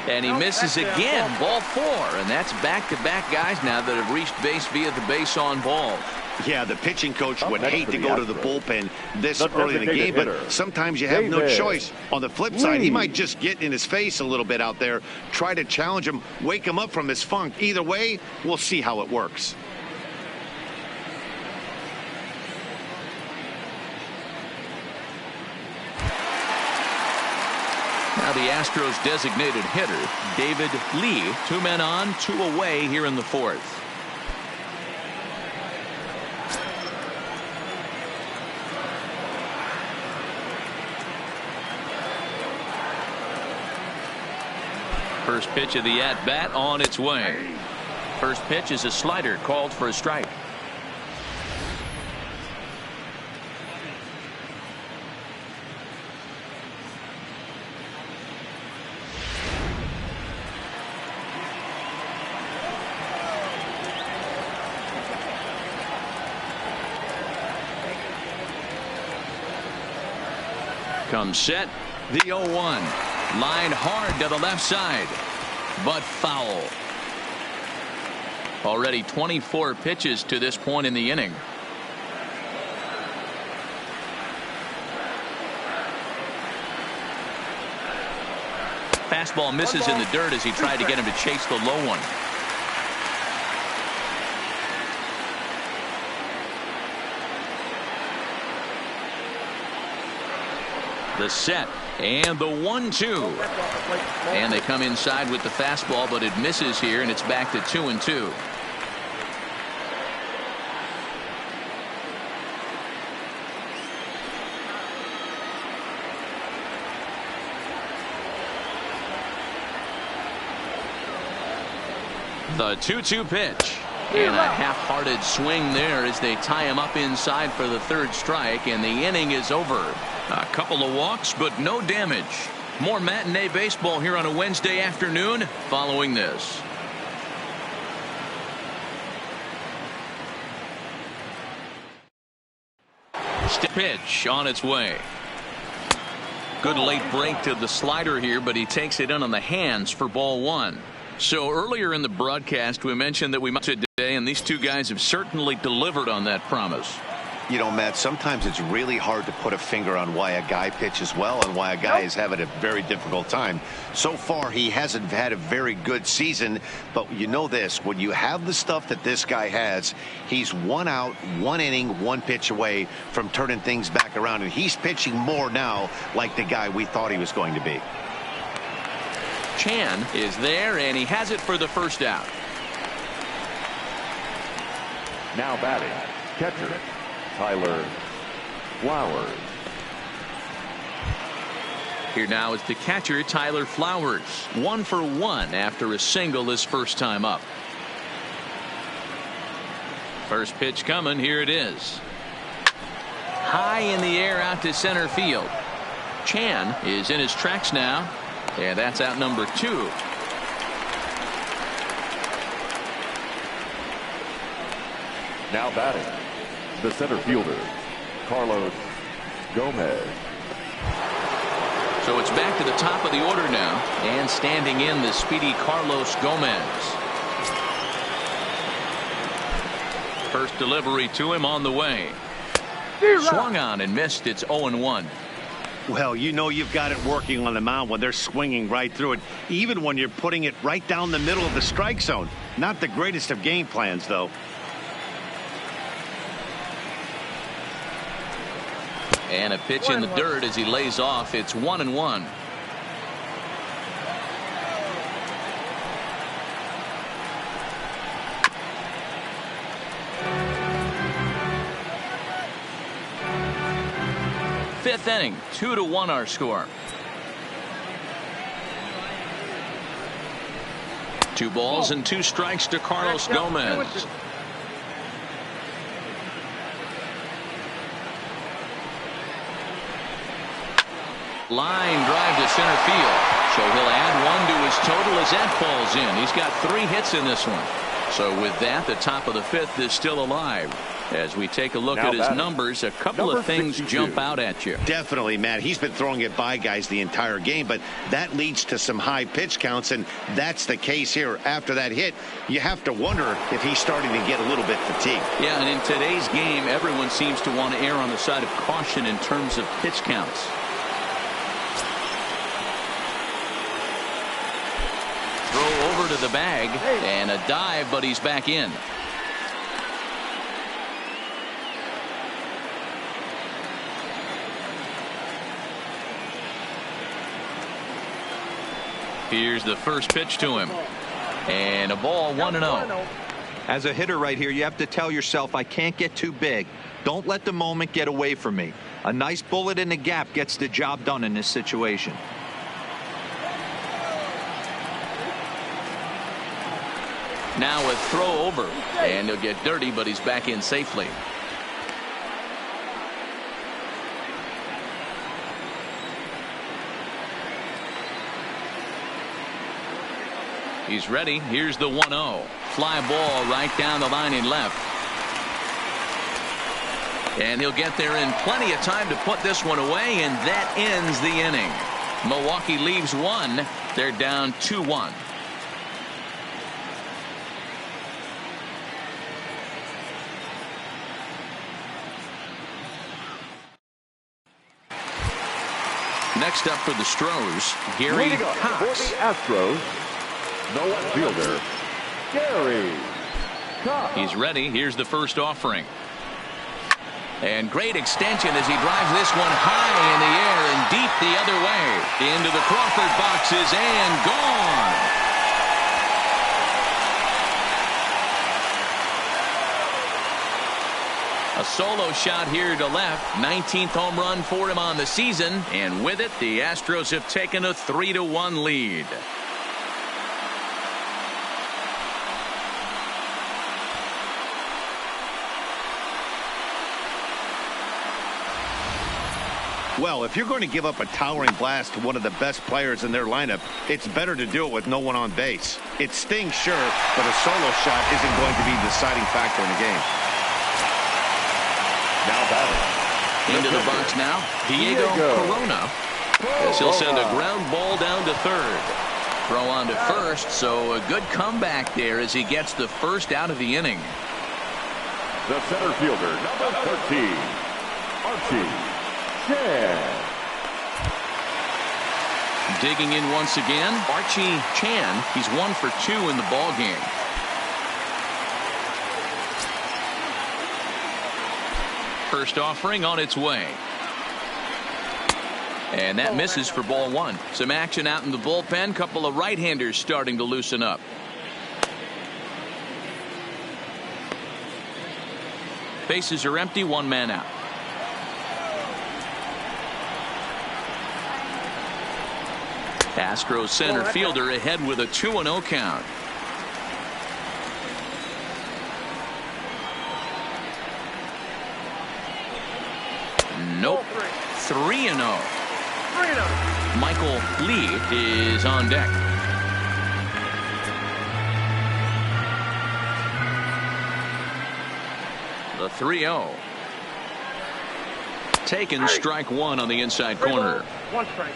And he misses again. Ball 4. And that's back-to-back guys now that have reached base via the base on ball. Yeah, the pitching coach would hate to go to the bullpen this early in the game, but sometimes you have no choice. On the flip side, he might just get in his face a little bit out there, try to challenge him, wake him up from his funk. Either way, we'll see how it works. Now the Astros designated hitter, David Lee. 2 men on, 2 away here in the 4th. First pitch of the at-bat on its way. First pitch is a slider called for a strike. Comes set. The 0-1. Line hard to the left side. But foul. Already 24 pitches to this point in the inning. Fastball misses in the dirt as he tried to get him to chase the low one. The set and the 1-2, and they come inside with the fastball, but it misses here, and it's back to 2-2. The 2-2 pitch. And a half-hearted swing there as they tie him up inside for the 3rd strike, and the inning is over. A couple of walks, but no damage. More matinee baseball here on a Wednesday afternoon following this. Pitch on its way. Good late break to the slider here, but he takes it in on the hands for ball 1. So earlier in the broadcast, we mentioned that we might today, and these two guys have certainly delivered on that promise. You know, Matt, sometimes it's really hard to put a finger on why a guy pitches well and why a guy is having a very difficult time. So far, he hasn't had a very good season, but you know this, when you have the stuff that this guy has, he's 1 out, 1 inning, 1 pitch away from turning things back around, and he's pitching more now like the guy we thought he was going to be. Chan is there, and he has it for the first out. Now batting, catcher, Tyler Flowers. Here now is the catcher, Tyler Flowers. 1 for 1 after a single his first time up. First pitch coming. Here it is. High in the air out to center field. Chan is in his tracks now. And that's out number 2. Now batting, the center fielder, Carlos Gomez. So it's back to the top of the order now, and standing in the speedy Carlos Gomez. First delivery to him on the way. Swung on and missed. It's 0-1. Well, you know you've got it working on the mound when they're swinging right through it, even when you're putting it right down the middle of the strike zone. Not the greatest of game plans, though. And a pitch in the dirt as he lays off. It's 1-1. Fifth inning, 2-1 our score. 2 balls and 2 strikes to Carlos Gomez. Line drive to center field. So he'll add 1 to his total as that falls in. He's got 3 hits in this one. So with that, the top of the 5th is still alive. As we take a look at his numbers, a couple of things jump out at you. Definitely, Matt. He's been throwing it by guys the entire game, but that leads to some high pitch counts, and that's the case here. After that hit, you have to wonder if he's starting to get a little bit fatigued. Yeah, and in today's game, everyone seems to want to err on the side of caution in terms of pitch counts. Throw over to the bag, and a dive, but he's back in. Here's the first pitch to him. And a ball, 1-0. As a hitter right here, you have to tell yourself, I can't get too big. Don't let the moment get away from me. A nice bullet in the gap gets the job done in this situation. Now a throw over. And he'll get dirty, but he's back in safely. He's ready. Here's the 1-0. Fly ball right down the line in left. And he'll get there in plenty of time to put this one away, and that ends the inning. Milwaukee leaves one. They're down 2-1. Next up for the Astros, Gary Cox. For the Astros, the left fielder, Gary Cox. He's ready. Here's the first offering. And great extension as he drives this one high in the air and deep the other way. Into the Crawford boxes and gone. A solo shot here to left. 19th home run for him on the season. And with it, the Astros have taken a 3-1 lead. Well, if you're going to give up a towering blast to one of the best players in their lineup, it's better to do it with no one on base. It stings, sure, but a solo shot isn't going to be the deciding factor in the game. Now batting. Into the box now, Diego Corona. As he'll send a ground ball down to third. Throw on to first, so a good comeback there as he gets the first out of the inning. The center fielder, number 13, Archie. Digging in once again, Archie Chan. He's 1 for 2 in the ball game. First offering on its way. And that misses for ball 1. Some action out in the bullpen. Couple of right-handers starting to loosen up. Bases are empty, 1 man out. Astros center fielder ahead with a 2-0 count. Nope. 3-0. Michael Lee is on deck. The 3-0. Taken, strike 1 on the inside corner. 1 strike.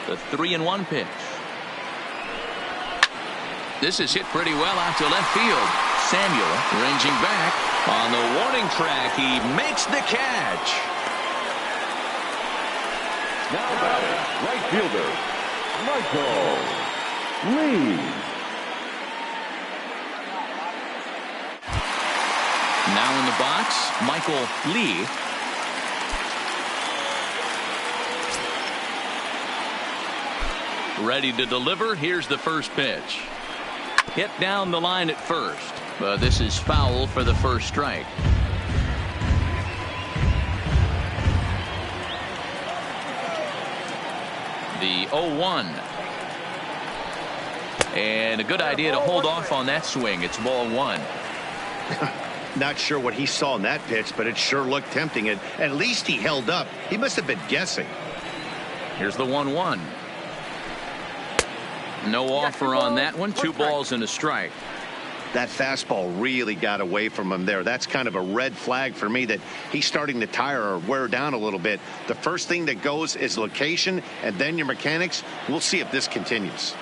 The 3-1 pitch. This is hit pretty well out to left field. Samuel ranging back on the warning track. He makes the catch. Now batting, right fielder, Michael Lee. Now in the box, Michael Lee. Ready to deliver. Here's the first pitch. Hit down the line at first, but this is foul for the first strike. The 0-1. And a good idea to hold off on that swing. It's ball 1. Not sure what he saw in that pitch, but it sure looked tempting. And at least he held up. He must have been guessing. Here's the 1-1. No offer on that one. 2 balls and a strike. That fastball really got away from him there. That's kind of a red flag for me that he's starting to tire or wear down a little bit. The first thing that goes is location and then your mechanics. We'll see if this continues.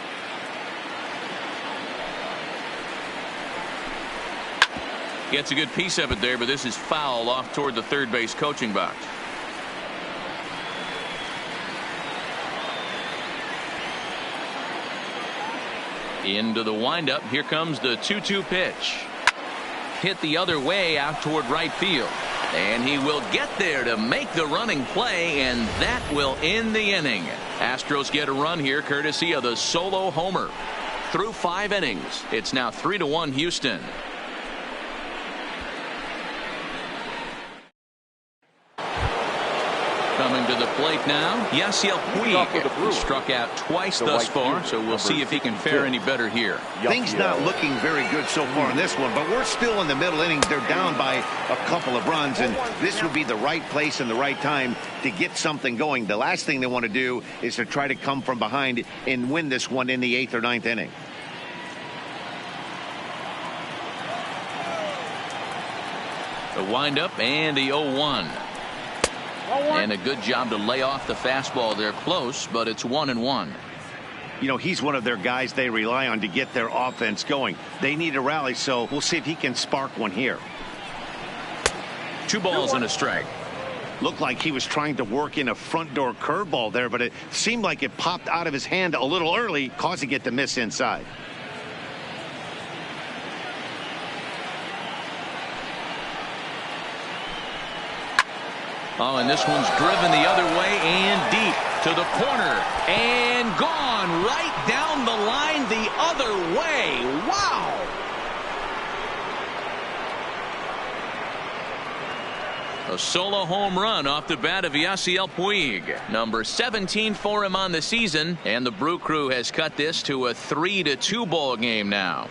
Gets a good piece of it there, but this is foul off toward the third base coaching box. Into the windup. Here comes the 2-2 pitch. Hit the other way out toward right field. And he will get there to make the running play, and that will end the inning. Astros get a run here courtesy of the solo homer. Through 5 innings, it's now 3-1 Houston. Coming to the plate now, Yasiel Puig struck out twice thus far, so we'll see if he can fare any better here. Things not looking very good so far in this one, but we're still in the middle innings. They're down by a couple of runs, and this would be the right place and the right time to get something going. The last thing they want to do is to try to come from behind and win this one in the 8th or 9th inning. The windup and the 0-1. And a good job to lay off the fastball there close, but it's 1-1. You know, he's one of their guys they rely on to get their offense going. They need a rally, so we'll see if he can spark one here. 2 balls and a strike. Looked like he was trying to work in a front door curveball there, but it seemed like it popped out of his hand a little early, causing it to miss inside. Oh, and this one's driven the other way and deep to the corner and gone right down the line the other way. Wow. A solo home run off the bat of Yasiel Puig. Number 17 for him on the season, and the Brew Crew has cut this to a 3-2 ball game now.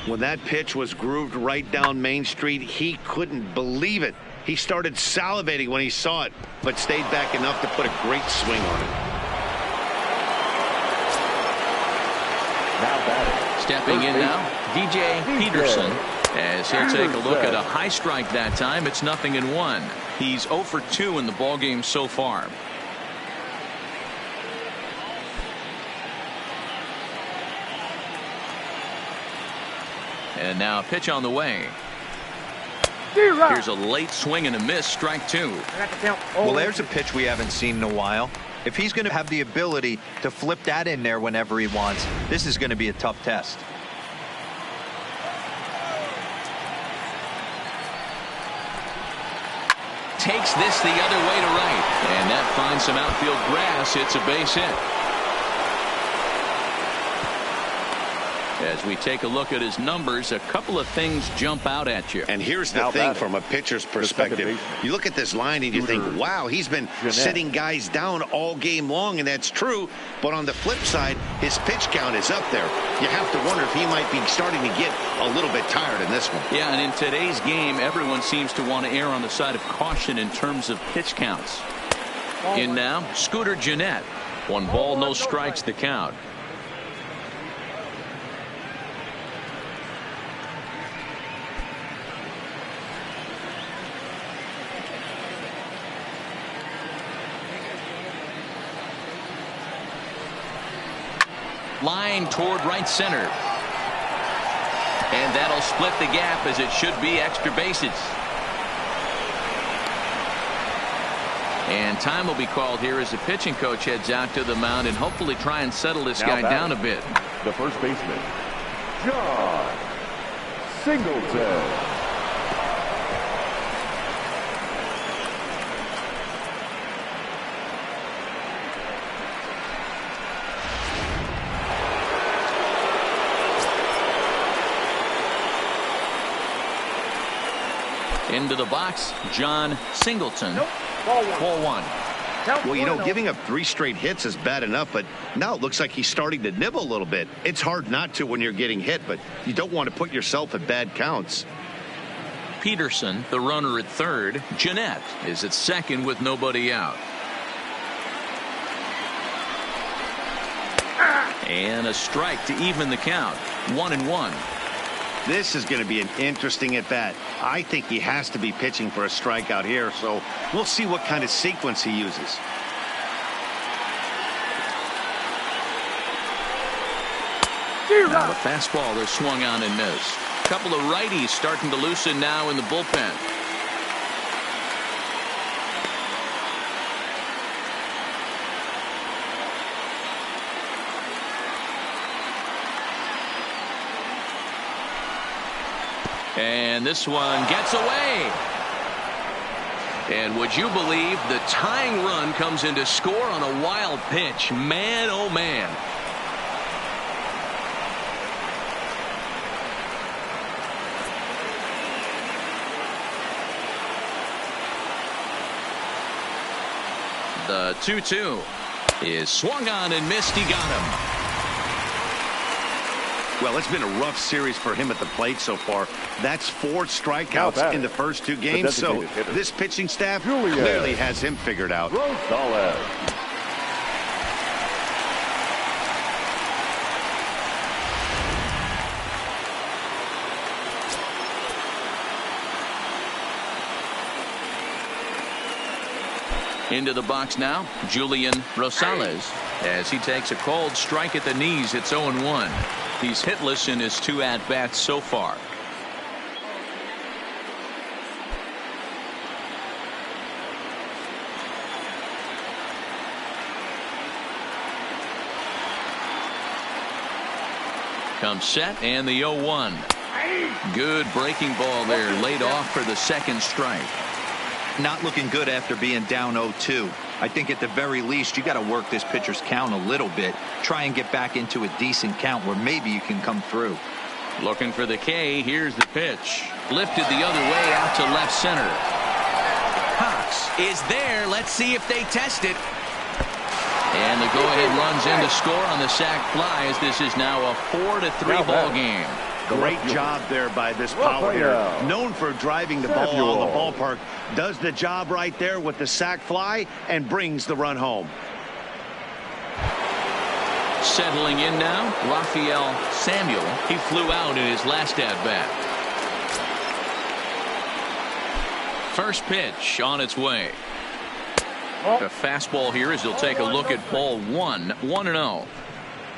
When that pitch was grooved right down Main Street, he couldn't believe it. He started salivating when he saw it, but stayed back enough to put a great swing on it. Stepping in now, DJ Peterson, as he'll take a look at a high strike that time. It's 0-1. He's 0 for 2 in the ballgame so far. And now a pitch on the way. Here's a late swing and a miss, strike 2. Well, there's a pitch we haven't seen in a while. If he's going to have the ability to flip that in there whenever he wants, this is going to be a tough test. Takes this the other way to right, and that finds some outfield grass. It's a base hit. As we take a look at his numbers, a couple of things jump out at you. And here's the thing from a pitcher's perspective. You look at this line and you think, wow, he's been sitting guys down all game long, and that's true. But on the flip side, his pitch count is up there. You have to wonder if he might be starting to get a little bit tired in this one. Yeah, and in today's game, everyone seems to want to err on the side of caution in terms of pitch counts. In now, Scooter Gennett. 1 ball, no strikes, the count. Line toward right center. And that'll split the gap, as it should be extra bases. And time will be called here as the pitching coach heads out to the mound and hopefully try and settle this guy down a bit. The first baseman, John Singleton. Into the box, John Singleton. Ball 1. Well, you know, giving up 3 straight hits is bad enough, but now it looks like he's starting to nibble a little bit. It's hard not to when you're getting hit, but you don't want to put yourself at bad counts. Peterson, the runner at third. Jeanette is at second with nobody out. And a strike to even the count. 1-1. This is going to be an interesting at bat. I think he has to be pitching for a strikeout here, so we'll see what kind of sequence he uses. Now the fastball is swung on and missed. A couple of righties starting to loosen now in the bullpen. And this one gets away. And would you believe the tying run comes in to score on a wild pitch? Man, oh man. The 2-2 is swung on and missed. He got him. Well, it's been a rough series for him at the plate so far. That's 4 strikeouts in the first 2 games. So this pitching staff clearly has him figured out. Into the box now, Julian Rosales, as he takes a cold strike at the knees. It's 0-1. He's hitless in his 2 at-bats so far. Comes set and the 0-1. Good breaking ball there, laid off for the second strike. Not looking good after being down 0-2. I think at the very least you got to work this pitcher's count a little bit. Try and get back into a decent count where maybe you can come through. Looking for the K. Here's the pitch. Lifted the other way out to left center. Cox is there. Let's see if they test it. And the go-ahead runs in to score on the sac fly, as this is now a 4-3 ball game. Great job there by this power hitter. Known for driving the ball out of the ballpark. Does the job right there with the sac fly and brings the run home. Settling in now, Rafael Samuel. He flew out in his last at-bat. First pitch on its way. The fastball here as he'll take a look at ball 1. 1-0.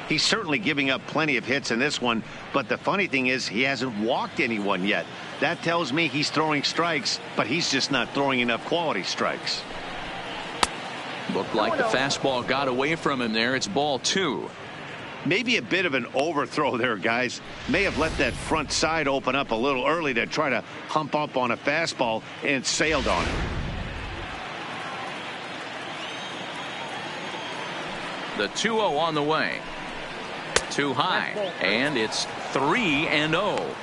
He's certainly giving up plenty of hits in this one, but the funny thing is he hasn't walked anyone yet. That tells me he's throwing strikes, but he's just not throwing enough quality strikes. Looked like the fastball got away from him there. It's ball 2. Maybe a bit of an overthrow there, guys. May have let that front side open up a little early to try to hump up on a fastball and sailed on it. The 2-0 on the way. Too high, and it's 3-0.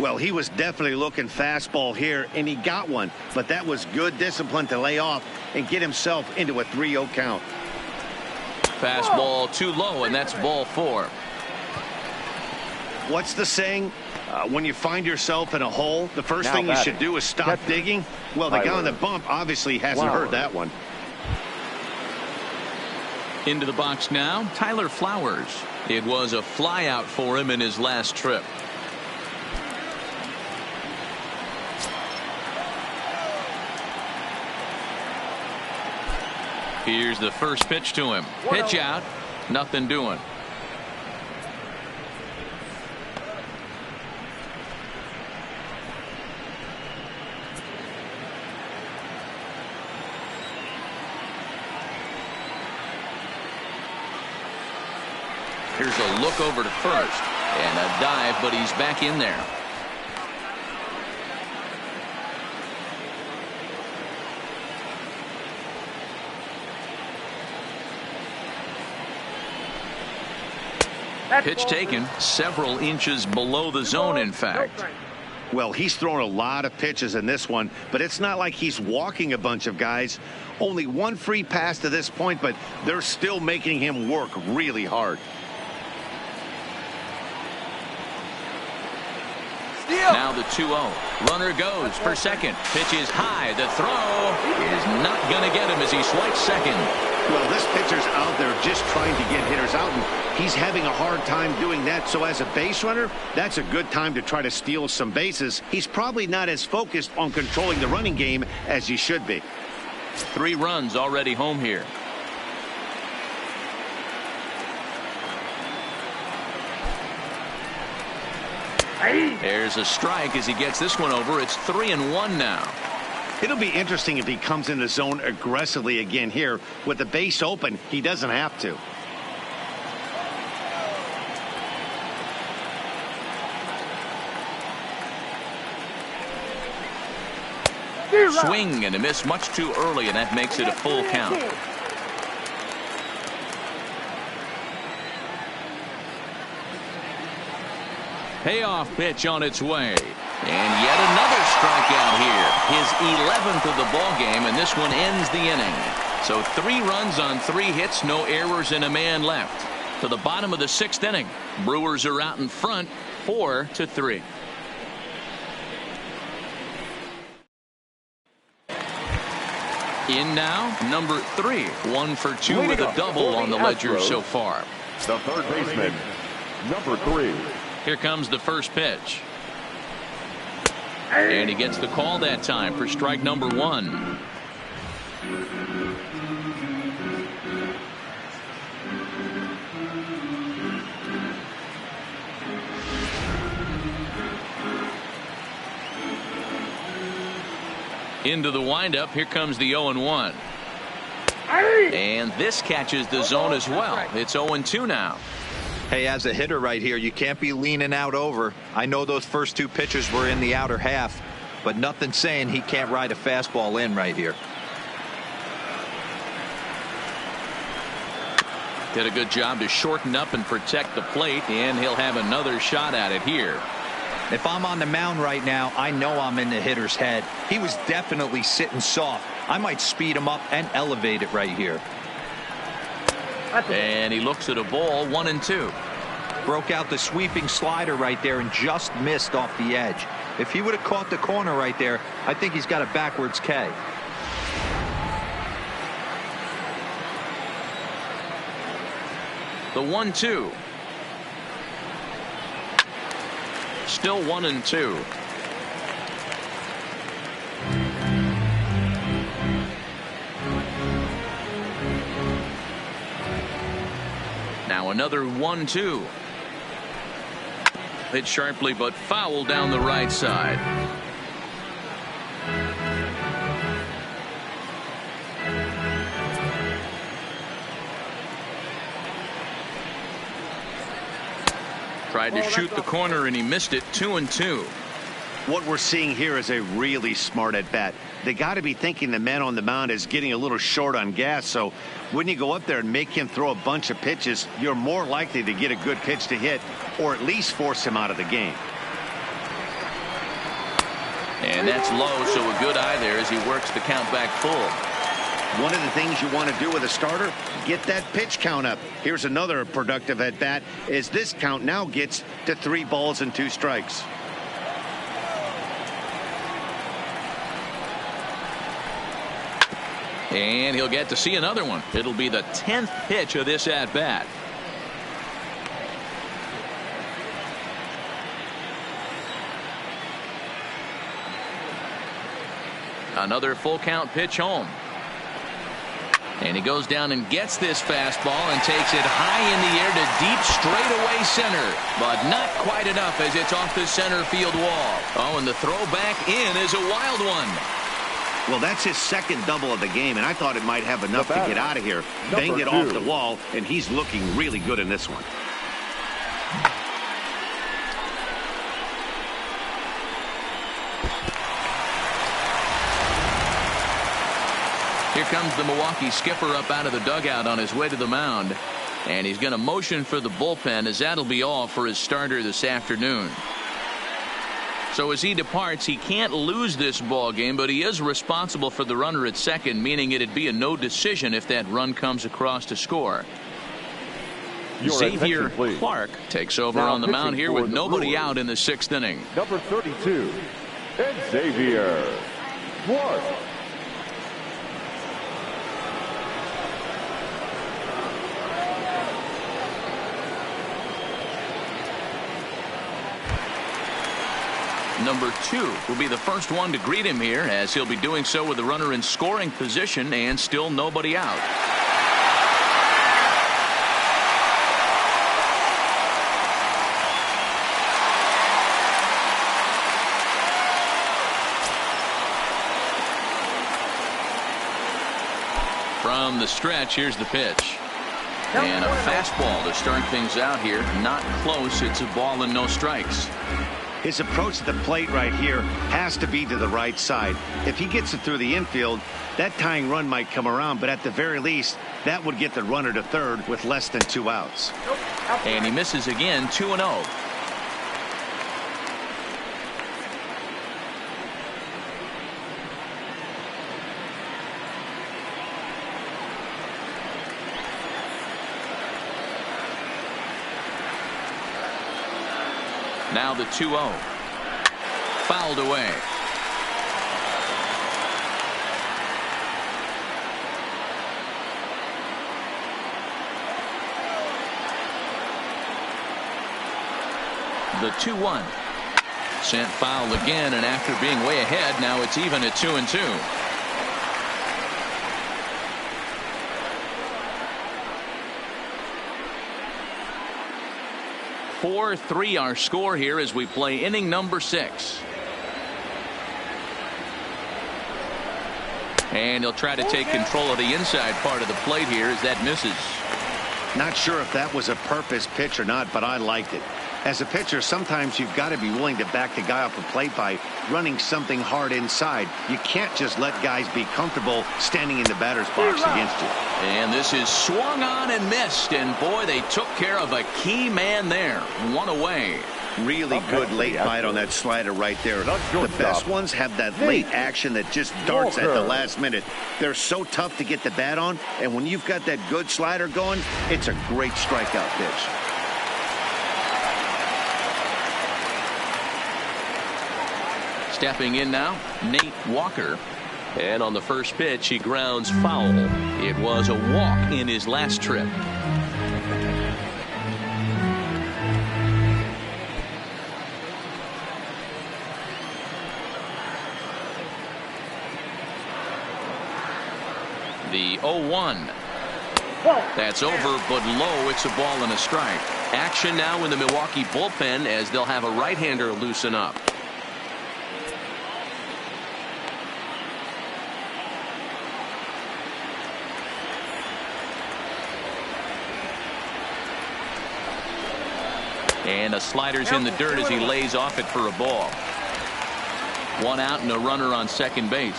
Well, he was definitely looking fastball here, and he got one, but that was good discipline to lay off and get himself into a 3-0 count. Fastball too low, and that's ball 4. What's the saying? When you find yourself in a hole, the first thing you should do is stop digging. Well, the guy on the bump obviously hasn't heard that one. Into the box now, Tyler Flowers. It was a flyout for him in his last trip. Here's the first pitch to him. Pitch out. Nothing doing. Here's a look over to first and a dive, but he's back in there. Pitch taken several inches below the zone, in fact. Well, he's thrown a lot of pitches in this one, but it's not like he's walking a bunch of guys. Only one free pass to this point, but they're still making him work really hard. Now the 2-0. Runner goes for second. Pitch is high. The throw is not going to get him as he swipes second. Well, this pitcher's out there just trying to get hitters out, and he's having a hard time doing that. So as a base runner, that's a good time to try to steal some bases. He's probably not as focused on controlling the running game as he should be. 3 runs already home here. There's a strike as he gets this one over. It's 3-1 now. It'll be interesting if he comes in the zone aggressively again here. With the base open, he doesn't have to. Swing and a miss much too early, and that makes it a full count. Payoff pitch on its way. And yet another strikeout here. His 11th of the ball game, and this one ends the inning. So 3 runs on 3 hits, no errors, and a man left. To the bottom of the 6th inning. Brewers are out in front, 4-3. In now, number 3. 1 for 2 with a double on the ledger so far. The third baseman, number 3. Here comes the first pitch. And he gets the call that time for strike number 1. Into the windup. Here comes the 0-1. And this catches the zone as well. It's 0-2 now. Hey, as a hitter right here, you can't be leaning out over. I know those first 2 pitches were in the outer half, but nothing saying he can't ride a fastball in right here. Did a good job to shorten up and protect the plate, and he'll have another shot at it here. If I'm on the mound right now, I know I'm in the hitter's head. He was definitely sitting soft. I might speed him up and elevate it right here. And he looks at a ball, 1-2. Broke out the sweeping slider right there and just missed off the edge. If he would have caught the corner right there, I think he's got a backwards K. The 1-2. Still 1-2. Now another 1-2. Hit sharply but foul down the right side. Tried to shoot the corner and he missed it. 2-2. What we're seeing here is a really smart at bat. They got to be thinking the man on the mound is getting a little short on gas. So when you go up there and make him throw a bunch of pitches, you're more likely to get a good pitch to hit or at least force him out of the game. And that's low, so a good eye there as he works the count back full. One of the things you want to do with a starter, get that pitch count up. Here's another productive at bat as this count now gets to 3 balls and 2 strikes. And he'll get to see another one. It'll be the 10th pitch of this at bat. Another full count pitch home. And he goes down and gets this fastball and takes it high in the air to deep straightaway center. But not quite enough as it's off the center field wall. Oh, and the throw back in is a wild one. Well, that's his second double of the game, and I thought it might have enough to get out of here. Banged it off the wall, and he's looking really good in this one. Here comes the Milwaukee skipper up out of the dugout on his way to the mound. And he's going to motion for the bullpen as that'll be all for his starter this afternoon. So as he departs, he can't lose this ball game, but he is responsible for the runner at second, meaning it'd be a no decision if that run comes across to score. Xavier Clark takes over on the mound here with nobody out in the 6th inning. Number 32, Xavier Clark. Number 2 will be the first one to greet him here, as he'll be doing so with the runner in scoring position and still nobody out. From the stretch, here's the pitch. And a fastball to start things out here. Not close. It's a ball and no strikes. His approach to the plate right here has to be to the right side. If he gets it through the infield, that tying run might come around, but at the very least, that would get the runner to third with less than 2 outs. And he misses again, 2-0. Now the 2-0. Fouled away. The 2-1. Sent foul again, and after being way ahead, now it's even at 2-2. 4-3 our score here as we play inning number 6. And he'll try to take control of the inside part of the plate here as that misses. Not sure if that was a purpose pitch or not, but I liked it. As a pitcher, sometimes you've got to be willing to back the guy off the plate by running something hard inside. You can't just let guys be comfortable standing in the batter's box against you. And this is swung on and missed, and boy, they took care of a key man there. 1 away. Really good late bite on that slider right there. The best ones have that late action that just darts at the last minute. They're so tough to get the bat on, and when you've got that good slider going, it's a great strikeout pitch. Stepping in now, Nate Walker. And on the first pitch, he grounds foul. It was a walk in his last trip. The 0-1. That's over, but low. It's a ball and a strike. Action now in the Milwaukee bullpen as they'll have a right-hander loosen up. And a slider's in the dirt as he lays off it for a ball. 1 out and a runner on second base.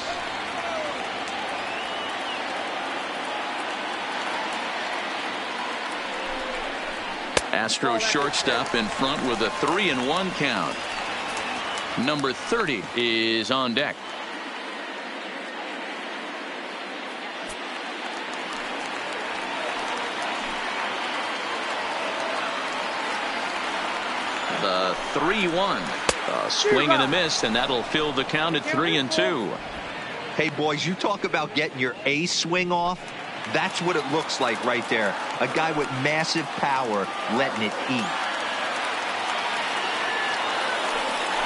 Astros shortstop in front with a 3-1 count. Number 30 is on deck. The 3-1. A swing and a miss, and that'll fill the count at 3-2. Hey, boys, you talk about getting your A swing off. That's what it looks like right there. A guy with massive power letting it eat.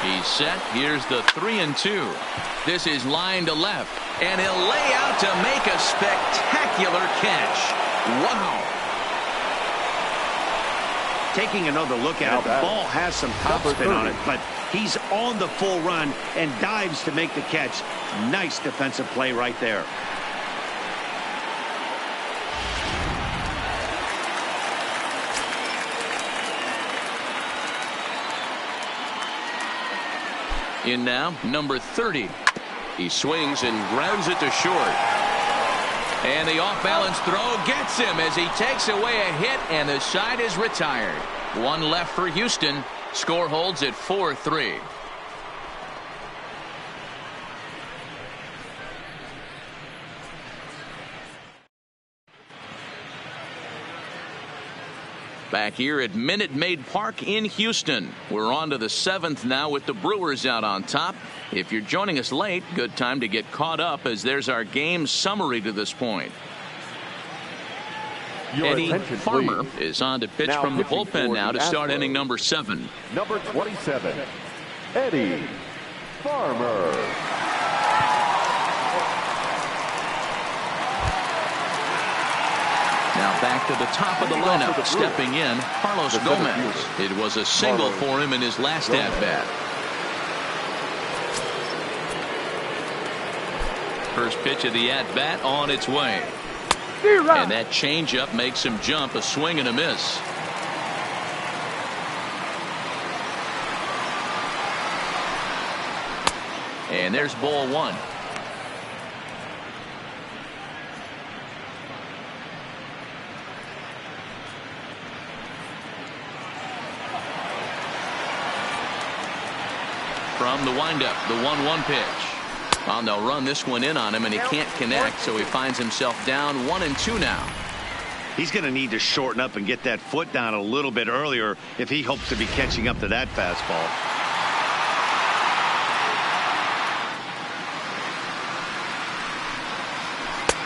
He's set. Here's the 3-2. This is line to left, and he'll lay out to make a spectacular catch. Wow. Taking another look at it, the ball has some topspin on it, but he's on the full run and dives to make the catch. Nice defensive play right there. In now, number 30. He swings and grounds it to short. And the off-balance throw gets him as he takes away a hit, and the side is retired. 1 left for Houston. Score holds at 4-3. Back here at Minute Maid Park in Houston. We're on to the 7th now with the Brewers out on top. If you're joining us late, good time to get caught up as there's our game summary to this point. Eddie Farmer is on to pitch from the bullpen now to start inning number 7. Number 27, Eddie Farmer. Now back to the top of the lineup, stepping in, Carlos Gomez. It was a single for him in his last at-bat. First pitch of the at-bat on its way. And that changeup makes him jump, a swing and a miss. And there's ball 1. From the windup, the 1-1 pitch. Well, they'll run this one in on him, and he can't connect, so he finds himself down 1-2 now. He's going to need to shorten up and get that foot down a little bit earlier if he hopes to be catching up to that fastball.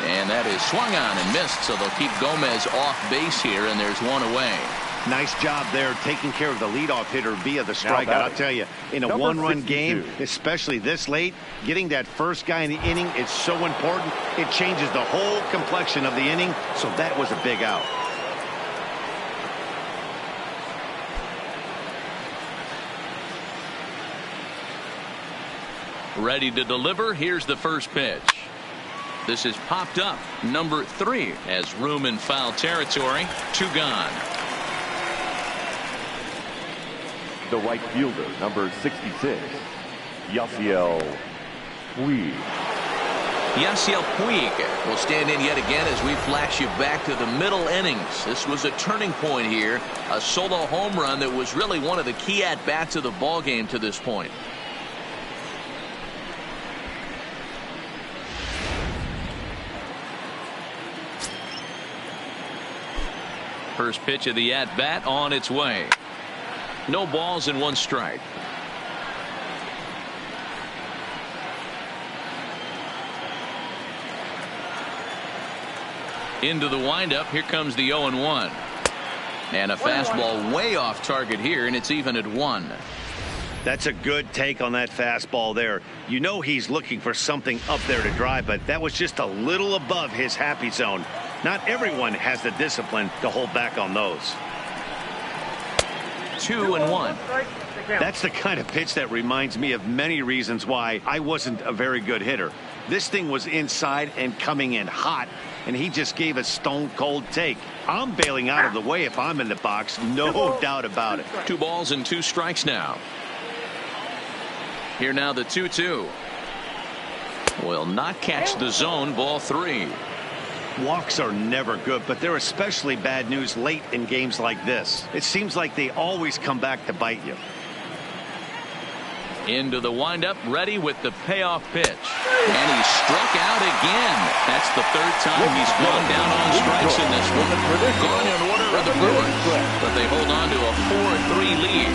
And that is swung on and missed, so they'll keep Gomez off base here, and there's one away. Nice job there taking care of the leadoff hitter via the strikeout. I'll tell you, in a one-run game, especially this late, getting that first guy in the inning is so important. It changes the whole complexion of the inning, so that was a big out. Ready to deliver. Here's the first pitch. This is popped up. Number 3 has room in foul territory. 2 gone. The right fielder, number 66, Yasiel Puig. Yasiel Puig will stand in yet again as we flash you back to the middle innings. This was a turning point here. A solo home run that was really one of the key at-bats of the ball game to this point. First pitch of the at-bat on its way. No balls and 1 strike. Into the windup. Here comes the 0-1. And a fastball way off target here, and it's even at 1. That's a good take on that fastball there. You know he's looking for something up there to drive, but that was just a little above his happy zone. Not everyone has the discipline to hold back on those. 2-1. That's the kind of pitch that reminds me of many reasons why I wasn't a very good hitter. This thing was inside and coming in hot, and he just gave a stone cold take. I'm bailing out of the way if I'm in the box, no doubt about it. 2 balls and 2 strikes now. Here now the 2-2. Will not catch the zone. Ball 3. Walks are never good, but they're especially bad news late in games like this. It seems like they always come back to bite you. Into the windup, ready with the payoff pitch. And he struck out again. That's the 3rd time he's gone down on strikes in this one. Gone in order of the Brewers, but they hold on to a 4-3 lead.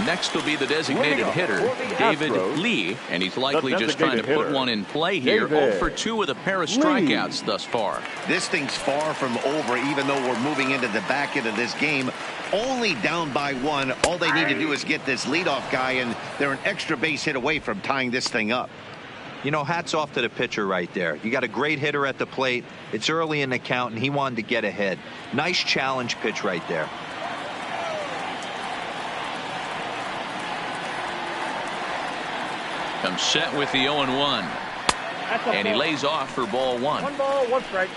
Next will be the designated hitter, David Lee, and he's likely just trying to put one in play here. 0 for 2 with a pair of strikeouts thus far. This thing's far from over, even though we're moving into the back end of this game. Only down by 1. All they need to do is get this leadoff guy, and they're an extra base hit away from tying this thing up. You know, hats off to the pitcher right there. You got a great hitter at the plate. It's early in the count, and he wanted to get ahead. Nice challenge pitch right there. Comes set with the 0-1. And he lays off for ball 1. 1 ball, 1 strike.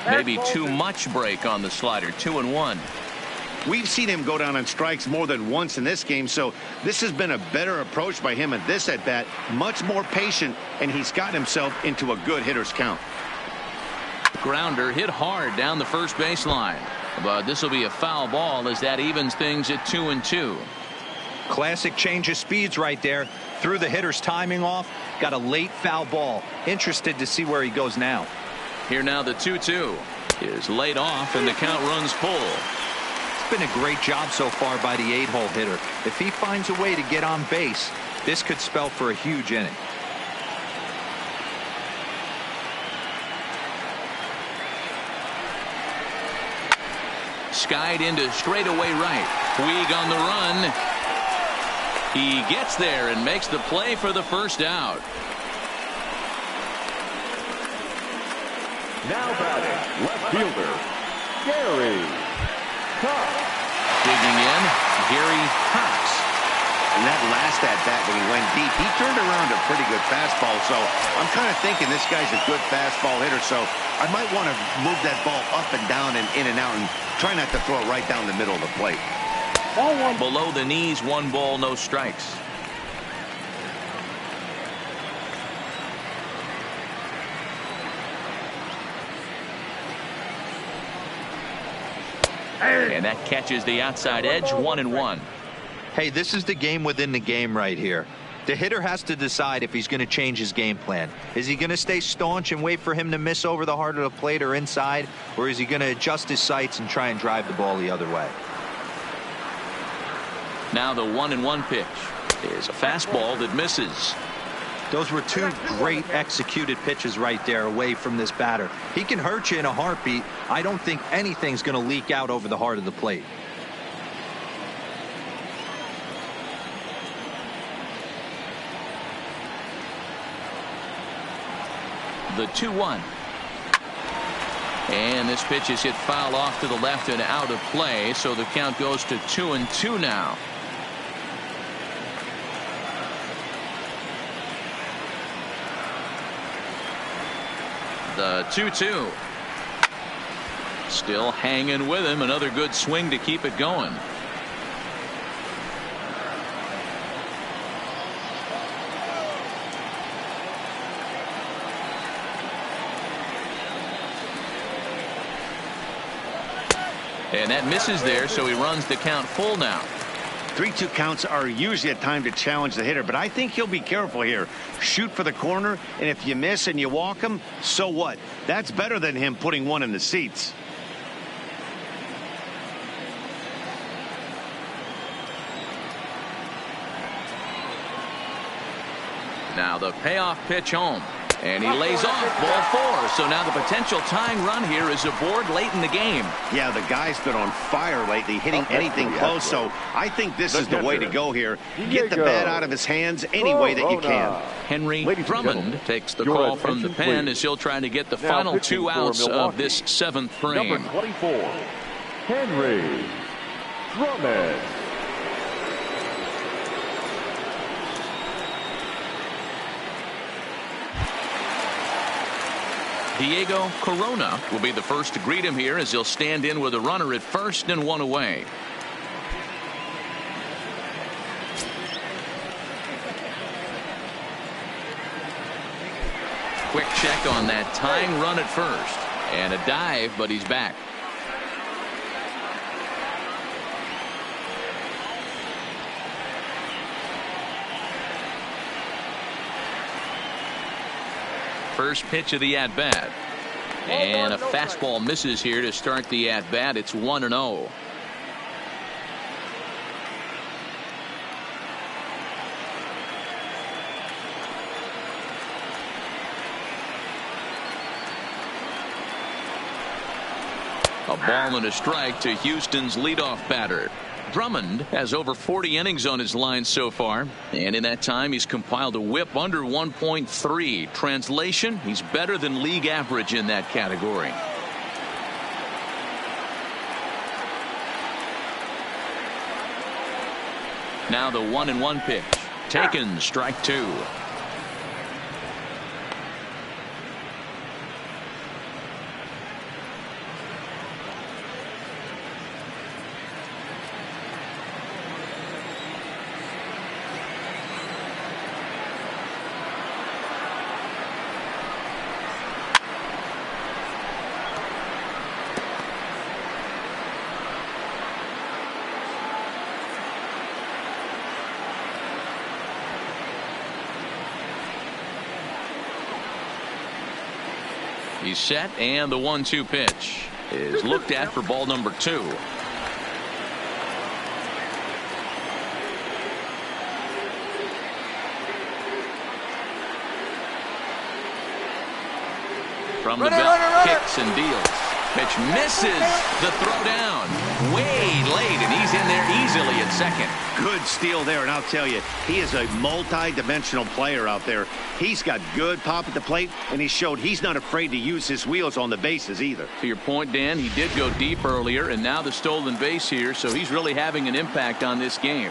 Maybe too much break on the slider. 2-1. We've seen him go down on strikes more than once in this game, so this has been a better approach by him at this at-bat. Much more patient, and he's gotten himself into a good hitter's count. Grounder hit hard down the first baseline. But this will be a foul ball as that evens things at 2-2. Classic change of speeds right there. Threw the hitter's timing off. Got a late foul ball. Interested to see where he goes now. Here now the 2-2 is laid off and the count runs full. It's been a great job so far by the 8-hole hitter. If he finds a way to get on base, this could spell for a huge inning. Skied into straightaway right. Puig on the run. He gets there and makes the play for the first out. Now batting, left fielder, Gary Cox. Digging in, Gary Cox. And that last at-bat when he went deep, he turned around a pretty good fastball. So I'm kind of thinking this guy's a good fastball hitter. So I might want to move that ball up and down and in and out and try not to throw it right down the middle of the plate. Below the knees, 1 ball, no strikes. And that catches the outside edge, 1-1. Hey, this is the game within the game right here. The hitter has to decide if he's going to change his game plan. Is he going to stay staunch and wait for him to miss over the heart of the plate or inside? Or is he going to adjust his sights and try and drive the ball the other way? Now the 1-1 pitch is a fastball that misses. Those were 2 great executed pitches right there away from this batter. He can hurt you in a heartbeat. I don't think anything's going to leak out over the heart of the plate. The 2-1. And this pitch is hit foul off to the left and out of play, so the count goes to 2-2 now. The 2-2. Still hanging with him. Another good swing to keep it going. And that misses there, so he runs the count full now. 3-2 counts are usually a time to challenge the hitter, but I think he'll be careful here. Shoot for the corner, and if you miss and you walk him, so what? That's better than him putting one in the seats. Now the payoff pitch home. And he lays off ball 4. So now the potential tying run here is aboard late in the game. Yeah, the guy's been on fire lately, hitting anything close. So I think this is the way to go here. Get the bat out of his hands any way that you can. Henry Drummond takes the call from the pen as he'll try to get the final 2 outs of this 7th frame. Number 24, Henry Drummond. Diego Corona will be the first to greet him here as he'll stand in with a runner at first and 1 away. Quick check on that tying run at first. And a dive, but he's back. First pitch of the at-bat. And a fastball misses here to start the at-bat. It's 1-0. A ball and a strike to Houston's leadoff batter. Drummond has over 40 innings on his line so far, and in that time he's compiled a whip under 1.3. Translation, he's better than league average in that category. Now the 1-1 pitch. Taken, strike 2. He's set, and the 1-2 pitch is looked at for ball number 2. From the belt, kicks and deals. Pitch misses the throw down. Way late, and he's in there easily at second. Good steal there, and I'll tell you, he is a multi-dimensional player out there. He's got good pop at the plate, and he showed he's not afraid to use his wheels on the bases either. To your point, Dan, he did go deep earlier, and now the stolen base here, so he's really having an impact on this game.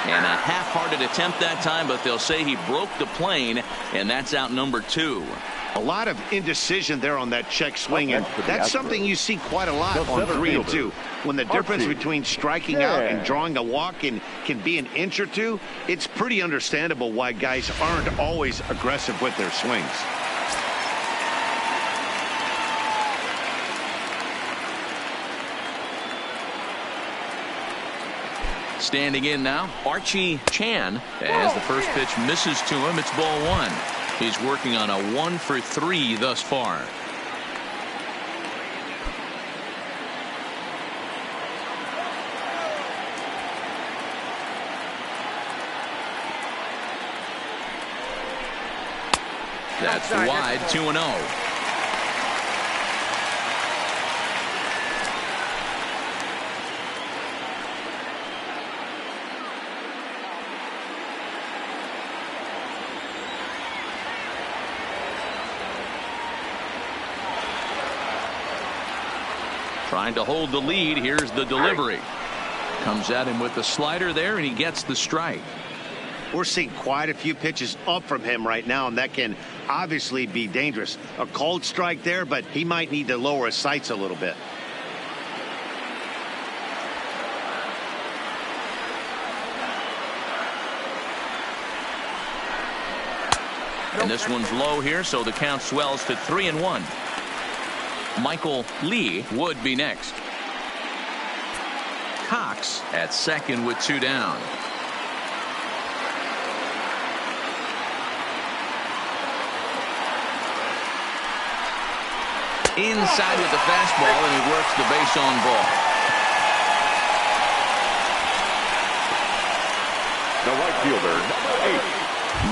And a half-hearted attempt that time, but they'll say he broke the plane, and that's out number 2. A lot of indecision there on that check swing, and that's something you see quite a lot on 3 and 2. When the difference between striking out and drawing a walk can be an inch or two, it's pretty understandable why guys aren't always aggressive with their swings. Standing in now, Archie Chan, as the first pitch misses to him. It's ball 1. He's working on a 1-for-3 thus far. That's wide, 2-0. Trying to hold the lead. Here's the delivery. Comes at him with the slider there, and he gets the strike. We're seeing quite a few pitches up from him right now, and that can obviously be dangerous. A cold strike there, but he might need to lower his sights a little bit. And this one's low here, so the count swells to 3-1. Michael Lee would be next. Cox at second with 2 down. Inside with the fastball, and he works the base on ball. The right fielder, number 8.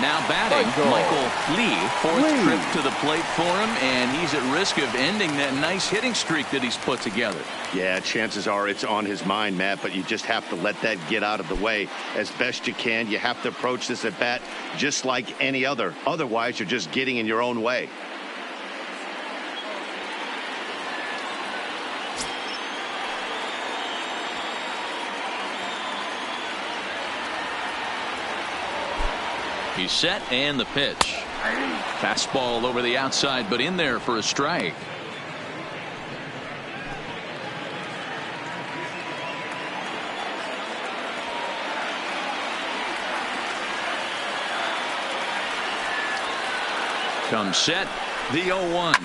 Now batting, Michael Lee. Fourth trip to the plate for him, and he's at risk of ending that nice hitting streak that he's put together. Yeah, chances are it's on his mind, Matt, but you just have to let that get out of the way as best you can. You have to approach this at bat just like any other. Otherwise, you're just getting in your own way. He's set, and the pitch. Fastball over the outside, but in there for a strike. Comes set, the 0-1,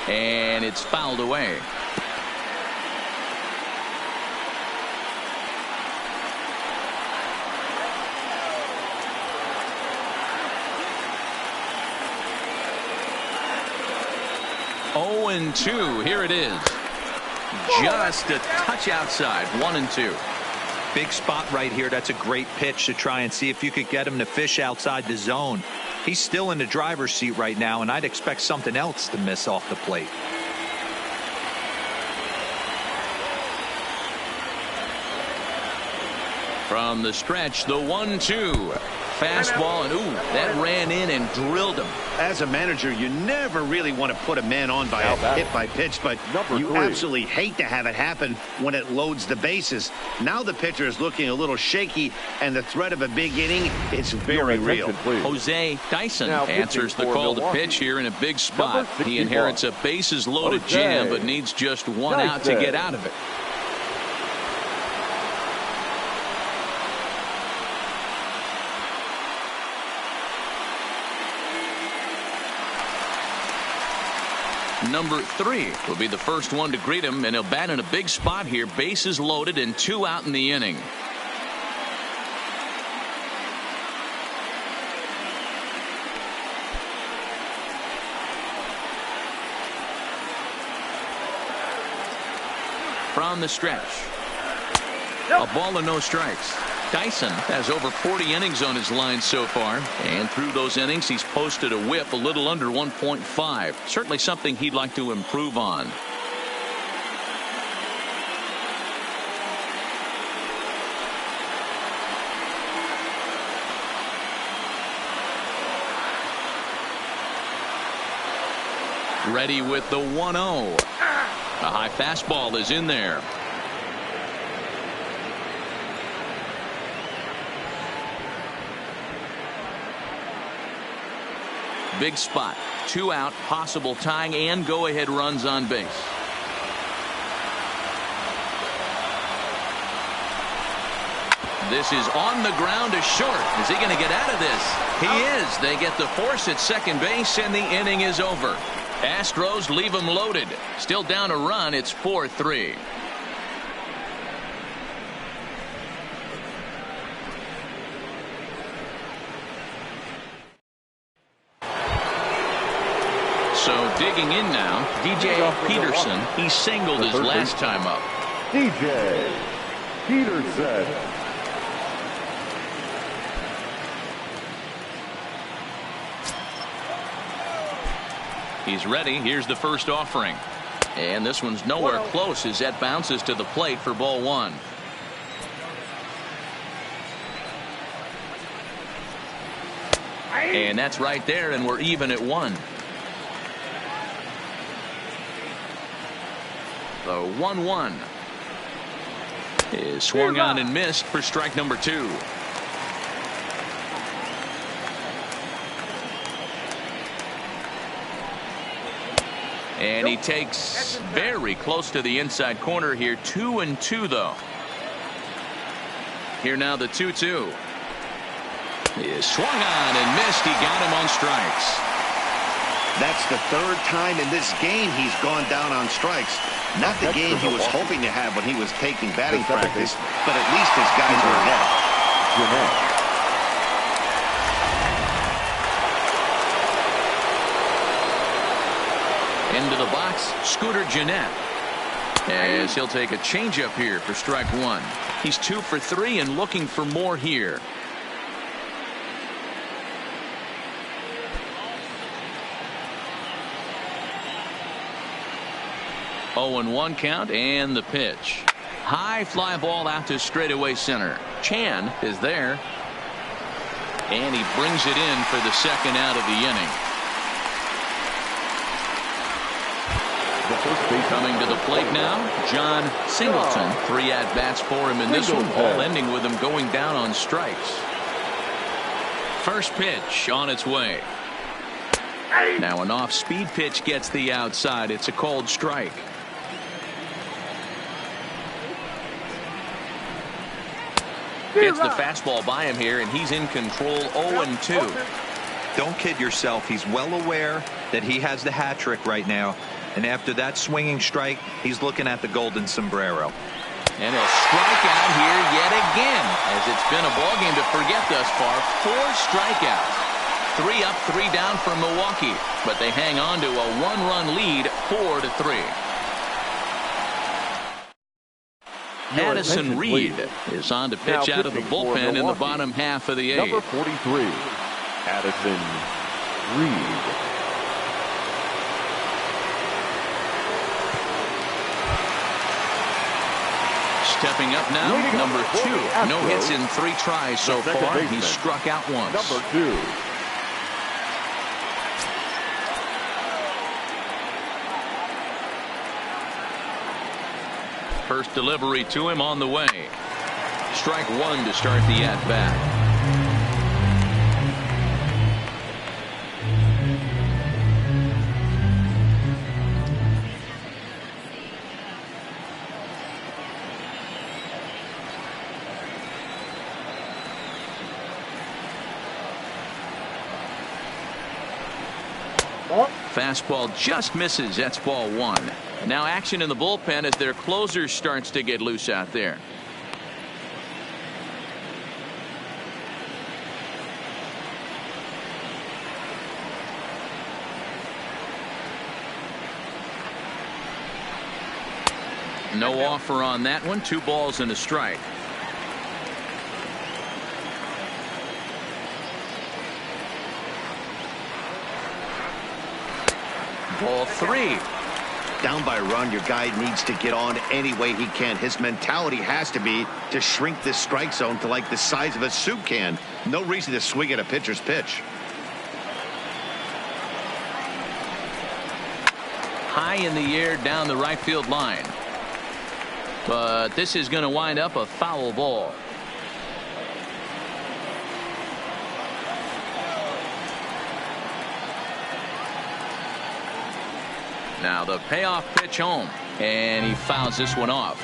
and it's fouled away. And 2. Here it is. Just a touch outside. 1-2. Big spot right here. That's a great pitch to try and see if you could get him to fish outside the zone. He's still in the driver's seat right now, and I'd expect something else to miss off the plate. From the stretch, the 1-2. Fastball, and ooh, that ran in and drilled him. As a manager, you never really want to put a man on by a hit by pitch, but you absolutely hate to have it happen when it loads the bases. Now the pitcher is looking a little shaky, and the threat of a big inning is very real. Jose Dyson answers the call to pitch here in a big spot. He inherits a bases loaded jam, but needs just 1 out to get out of it. Number 3 will be the first one to greet him, and he'll bat in a big spot here. Bases loaded and 2 out in the inning. from the stretch. A ball and no strikes. Dyson has over 40 innings on his line so far, and through those innings he's posted a whip a little under 1.5. Certainly something he'd like to improve on. Ready with the 1-0. A high fastball is in there. Big spot. 2 out, possible tying and go-ahead runs on base. This is on the ground to short. Is he going to get out of this? He is. They get the force at second base, and the inning is over. Astros leave them loaded. Still down a run. It's 4-3. So digging in now, DJ Peterson. He singled his last time up. DJ Peterson. He's ready. Here's the first offering. And this one's nowhere close as that bounces to the plate for ball 1. And that's right there, and we're even at 1. The 1-1 is swung on and missed for strike number 2. And he takes very close to the inside corner here. 2-2 though. Here now the 2-2 is swung on and missed. He got him on strikes. That's the 3rd time in this game he's gone down on strikes. Not the game he was hoping to have when he was taking batting practice, but at least his guys were ahead. Into the box, Scooter Gennett, as he'll take a changeup here for strike 1. He's 2 for 3 and looking for more here. Oh, and 1 count, and the pitch. High fly ball out to straightaway center. Chan is there, and he brings it in for the 2nd out of the inning. Coming to the plate now, John Singleton. 3 at-bats for him in this one, all ending with him going down on strikes. First pitch on its way. Now an off-speed pitch gets the outside. It's a called strike. Gets the fastball by him here, and he's in control. 0-2. Don't kid yourself. He's well aware that he has the hat trick right now. And after that swinging strike, he's looking at the golden sombrero. And he'll strike out here yet again, as it's been a ballgame to forget thus far. 4 strikeouts. 3 up, 3 down for Milwaukee. But they hang on to a 1-run lead, 4-3. Addison Reed is on to pitch out of the bullpen in the bottom half of the 8th. Number 43, Addison Reed. Stepping up now, number 2. No hits in 3 tries so far. He's struck out once. Number 2. First delivery to him on the way. Strike 1 to start the at-bat. Fastball just misses. That's ball 1. Now action in the bullpen as their closer starts to get loose out there. No offer on that one. 2 balls and a strike. Ball 3. Down by a run, your guy needs to get on any way he can. His mentality has to be to shrink this strike zone to like the size of a soup can. No reason to swing at a pitcher's pitch. High in the air down the right field line. But this is going to wind up a foul ball. Now the payoff pitch home, and he fouls this one off.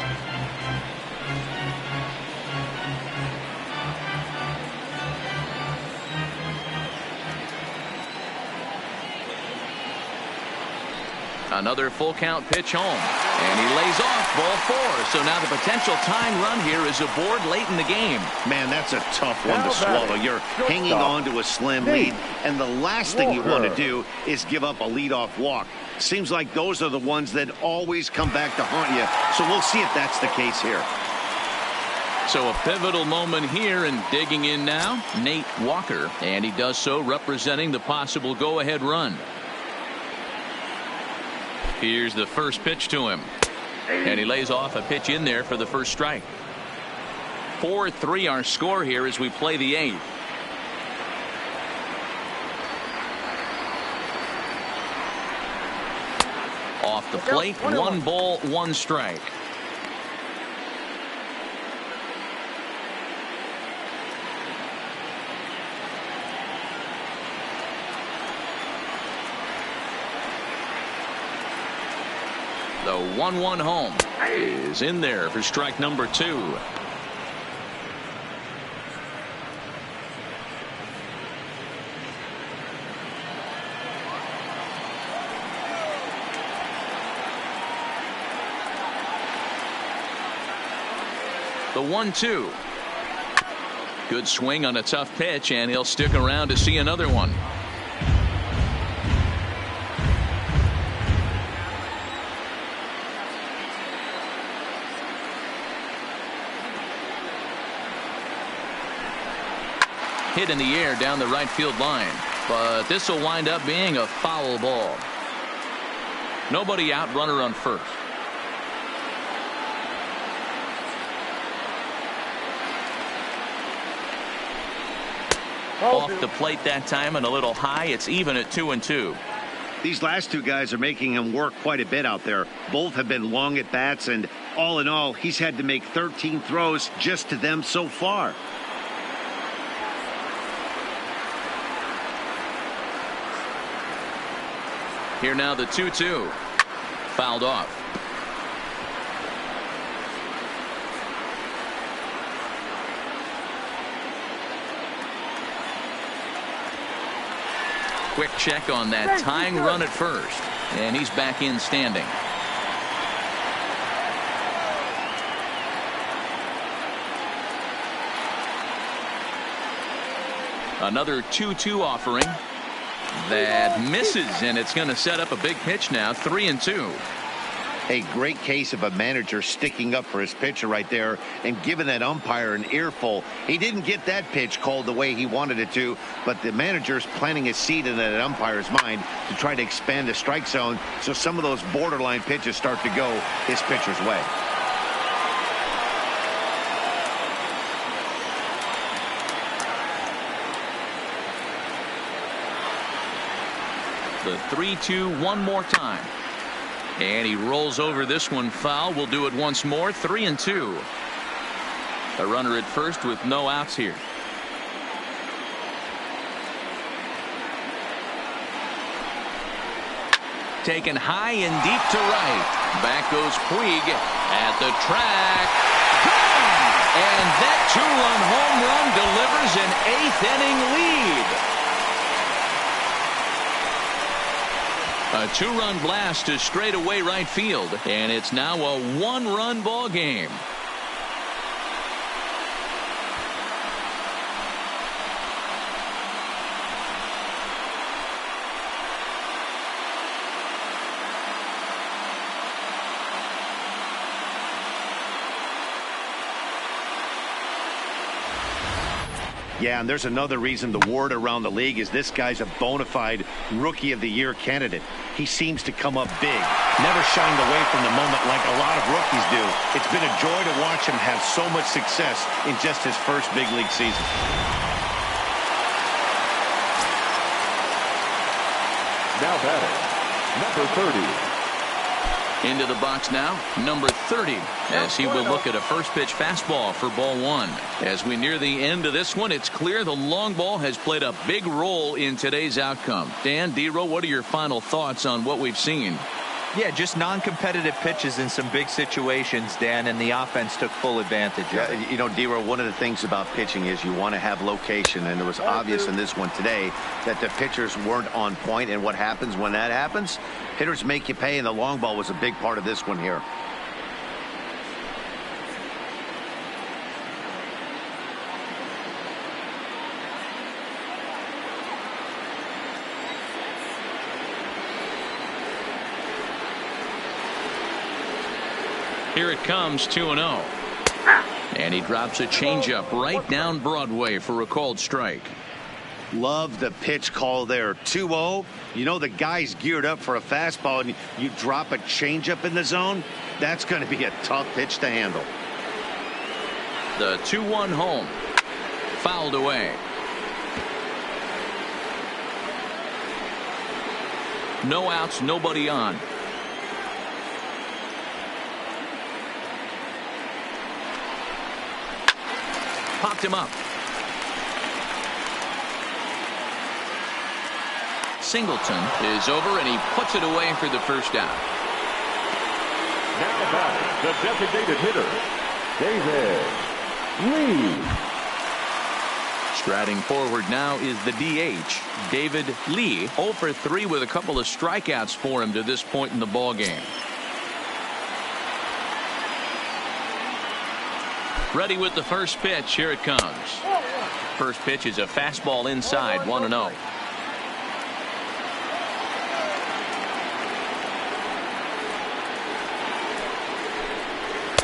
Another full count pitch home, and he lays off ball 4. So now the potential tying run here is aboard late in the game. Man, that's a tough one to swallow. You're hanging on to a slim lead, and the last thing you want to do is give up a leadoff walk. Seems like those are the ones that always come back to haunt you. So we'll see if that's the case here. So a pivotal moment here, and digging in now, Nate Walker, and he does so representing the possible go-ahead run. Here's the first pitch to him, and he lays off a pitch in there for the first strike. 4-3 our score here as we play the 8th. Off the plate, 1 ball, 1 strike. The 1-1 home is in there for strike number 2. The 1-2. Good swing on a tough pitch, and he'll stick around to see another one. Hit in the air down the right field line, but this will wind up being a foul ball. Nobody out, runner on first. Off the plate that time and a little high. It's even at 2-2. These last 2 guys are making him work quite a bit out there. Both have been long at bats, and all in all, he's had to make 13 throws just to them so far. Here now the 2-2. Fouled off. Quick check on that tying run at first, and he's back in standing. Another 2-2 offering that misses, and it's going to set up a big pitch now. 3-2. A great case of a manager sticking up for his pitcher right there and giving that umpire an earful. He didn't get that pitch called the way he wanted it to, but the manager's planting a seed in that umpire's mind to try to expand the strike zone so some of those borderline pitches start to go his pitcher's way. The 3-2 one more time. And he rolls over this one foul. We'll do it once more. 3-2. A runner at first with no outs here. Taken high and deep to right. Back goes Puig at the track. And that 2-run home run delivers an 8th inning lead. A 2-run blast to straightaway right field, and it's now a 1-run ball game. Yeah, and there's another reason the word around the league is this guy's a bona fide Rookie of the Year candidate. He seems to come up big, never shying away from the moment like a lot of rookies do. It's been a joy to watch him have so much success in just his first big league season. Now batting, number 30. Into the box now, number 30, as he will look at a first pitch fastball for ball one. As we near the end of this one, it's clear the long ball has played a big role in today's outcome. Dan, D-Row, what are your final thoughts on what we've seen? Yeah, just non-competitive pitches in some big situations, Dan, and the offense took full advantage of it. You know, D-Row, one of the things about pitching is you want to have location, and it was obvious in this one today that the pitchers weren't on point, and what happens when that happens? Hitters make you pay, and the long ball was a big part of this one here. Here it comes, 2-0. And he drops a changeup right down Broadway for a called strike. Love the pitch call there. 2-0. You know the guy's geared up for a fastball, and you drop a changeup in the zone. That's going to be a tough pitch to handle. The 2-1 home. Fouled away. No outs, nobody on. Popped him up. Singleton is over, and he puts it away for the first out. Now batting, the designated hitter, David Lee. Striding forward now is the DH, David Lee, 0 for 3 with a couple of strikeouts for him to this point in the ballgame. Ready with the first pitch. Here it comes. First pitch is a fastball inside, 1-0.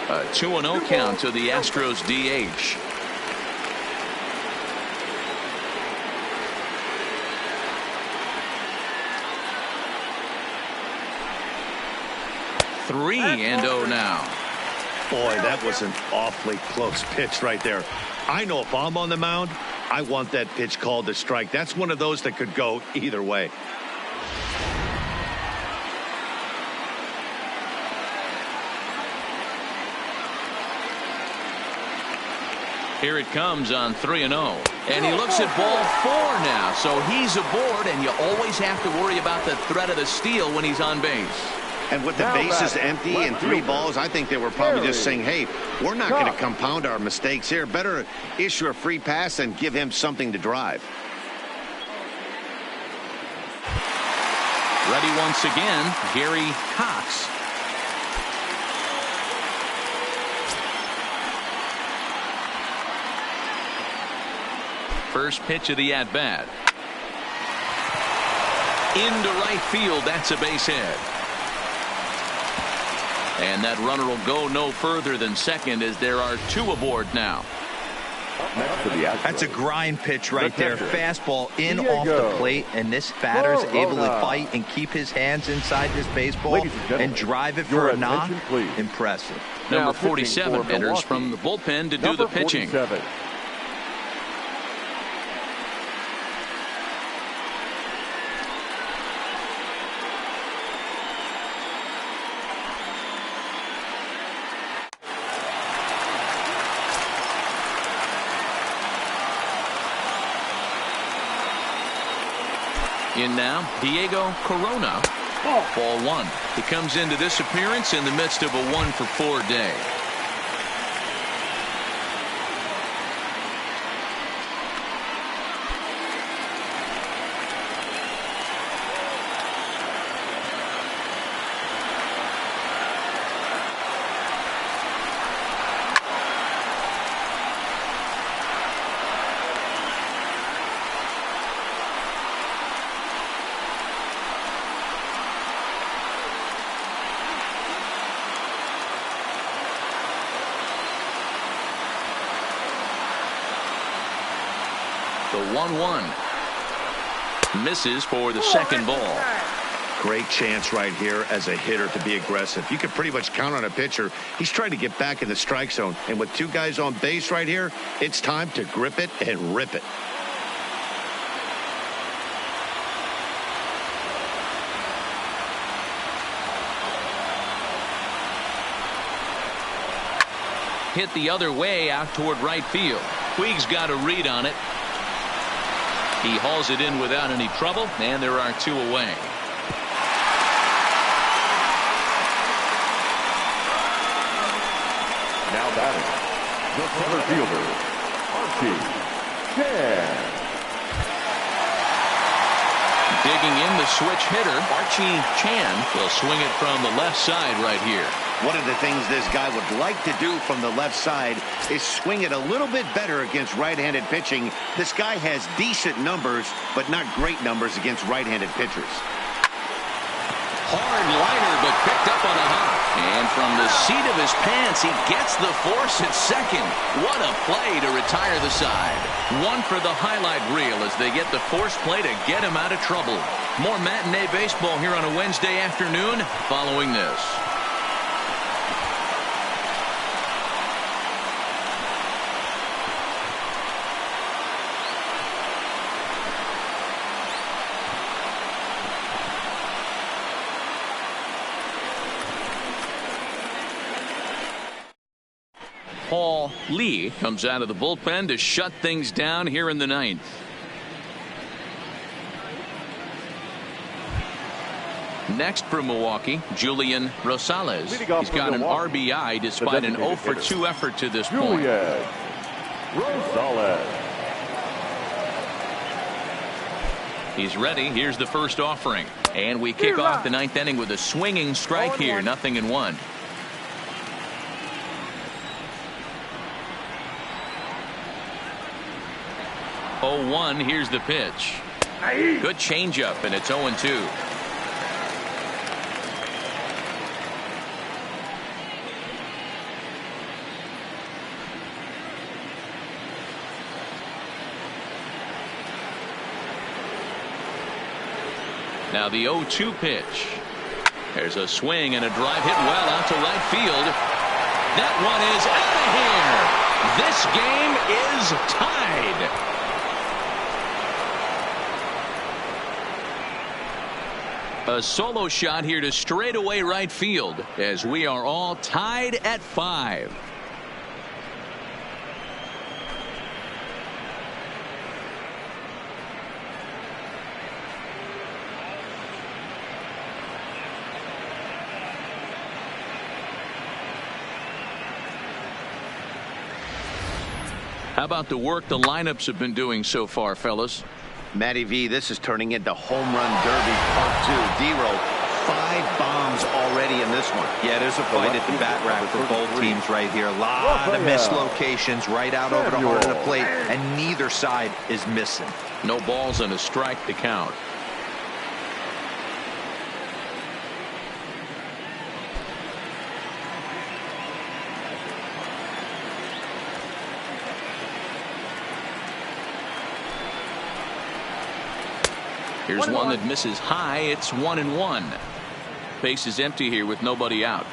A 2-0 count to the Astros DH. Three and 0 now. Boy, that was an awfully close pitch right there. I know if I'm on the mound, I want that pitch called a strike. That's one of those that could go either way. Here it comes on 3-0. And he looks at ball 4 now. So he's aboard, and you always have to worry about the threat of the steal when he's on base. And with the bases empty and 3 balls, I think they were probably just saying, hey, we're not going to compound our mistakes here. Better issue a free pass and give him something to drive. Ready once again, Gary Cox. First pitch of the at-bat. Into right field, that's a base hit. And that runner will go no further than second as there are 2 aboard now. That's a grind pitch right there. Fastball in off the plate, and this batter's able to fight and keep his hands inside this baseball and drive it for a knock. Impressive. Number 47 enters from the bullpen to do the pitching. 47. In now, Diego Corona. Ball 1. He comes into this appearance in the midst of a 1-for-4 day. The 1-1. Misses for the second ball. Great chance right here as a hitter to be aggressive. You can pretty much count on a pitcher. He's trying to get back in the strike zone. And with two guys on base right here, it's time to grip it and rip it. Hit the other way out toward right field. Puig's got a read on it. He hauls it in without any trouble, and there are two away. Now batting, the center fielder, Archie Chan. Digging in the switch hitter, Archie Chan will swing it from the left side right here. One of the things this guy would like to do from the left side is swing it a little bit better against right-handed pitching. This guy has decent numbers, but not great numbers against right-handed pitchers. Hard liner, but picked up on a hop. And from the seat of his pants, he gets the force at second. What a play to retire the side. One for the highlight reel as they get the force play to get him out of trouble. More matinee baseball here on a Wednesday afternoon following this. Paul Lee comes out of the bullpen to shut things down here in the ninth. Next for Milwaukee, Julian Rosales. He's got an RBI despite an 0 for 2 effort to this point. Rosales. He's ready. Here's the first offering. And we kick off the ninth inning with a swinging strike here. 0-1. Here's the pitch. Good changeup, and it's 0-2. Now the 0-2 pitch. There's a swing and a drive hit well out to right field. That one is out of here. This game is tied. A solo shot here to straightaway right field as we are all tied at 5. How about the work the lineups have been doing so far, fellas? Matty V, this is turning into home run derby part 2. D-Row, 5 bombs already in this one. Yeah, there's a fight at the bat rack for both teams right here. A lot of mislocations right out over the heart of the plate, and neither side is missing. No balls and a strike to count. Here's one that misses high. It's 1-1. Base is empty here with nobody out.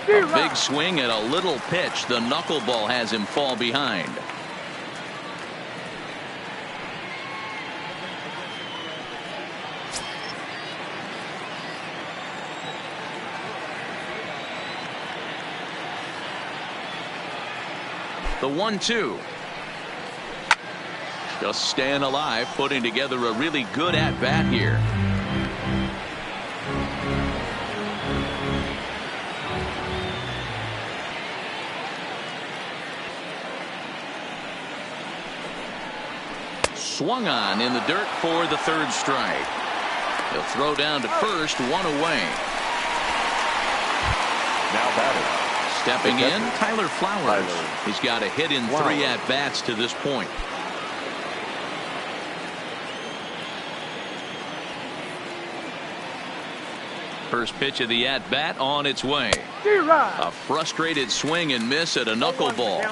A big swing and a little pitch. The knuckleball has him fall behind. The 1-2. Just staying alive, putting together a really good at-bat here. Swung on in the dirt for the third strike. He'll throw down to first, 1 away. Now batting. Stepping in, Tyler Flowers. He's got a hit in 3 at-bats to this point. First pitch of the at-bat on its way. A frustrated swing and miss at a knuckleball.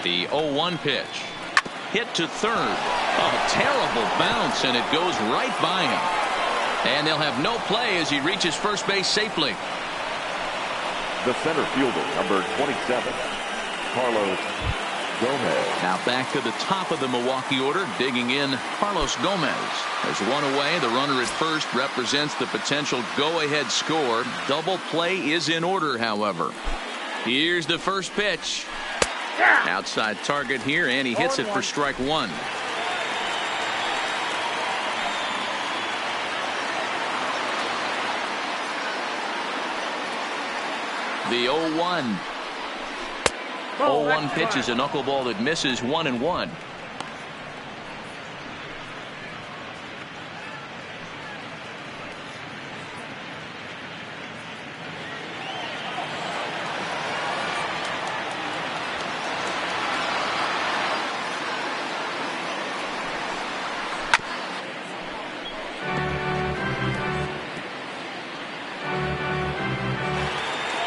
The 0-1 pitch. Hit to third. Oh, terrible bounce, and it goes right by him. And they'll have no play as he reaches first base safely. The center fielder, number 27, Carlos Gomez. Now back to the top of the Milwaukee order, digging in Carlos Gomez. There's one away. The runner at first represents the potential go-ahead score. Double play is in order, however. Here's the first pitch. Outside target here, and he hits it for strike one. The 0-1. 0-1 pitch is a knuckleball that misses 1-1.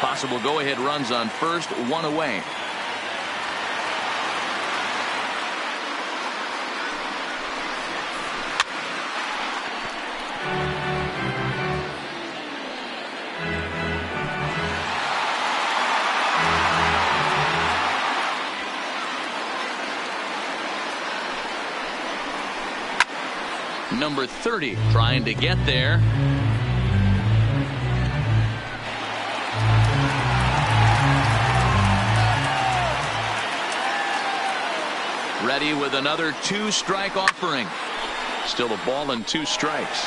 Possible go-ahead runs on first, one away. Number 30 trying to get there. Ready with another two-strike offering. Still a ball and two strikes.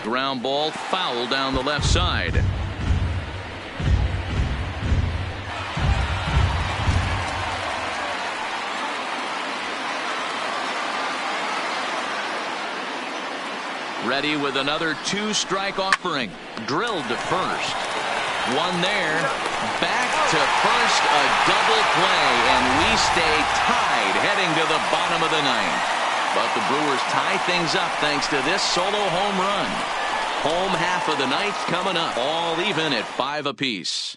Ground ball foul down the left side. Ready with another two-strike offering. Drilled to first. One there. Back to first. A double play, and we stay tied heading to the bottom of the ninth. But the Brewers tie things up thanks to this solo home run. Home half of the ninth coming up. All even at 5 apiece.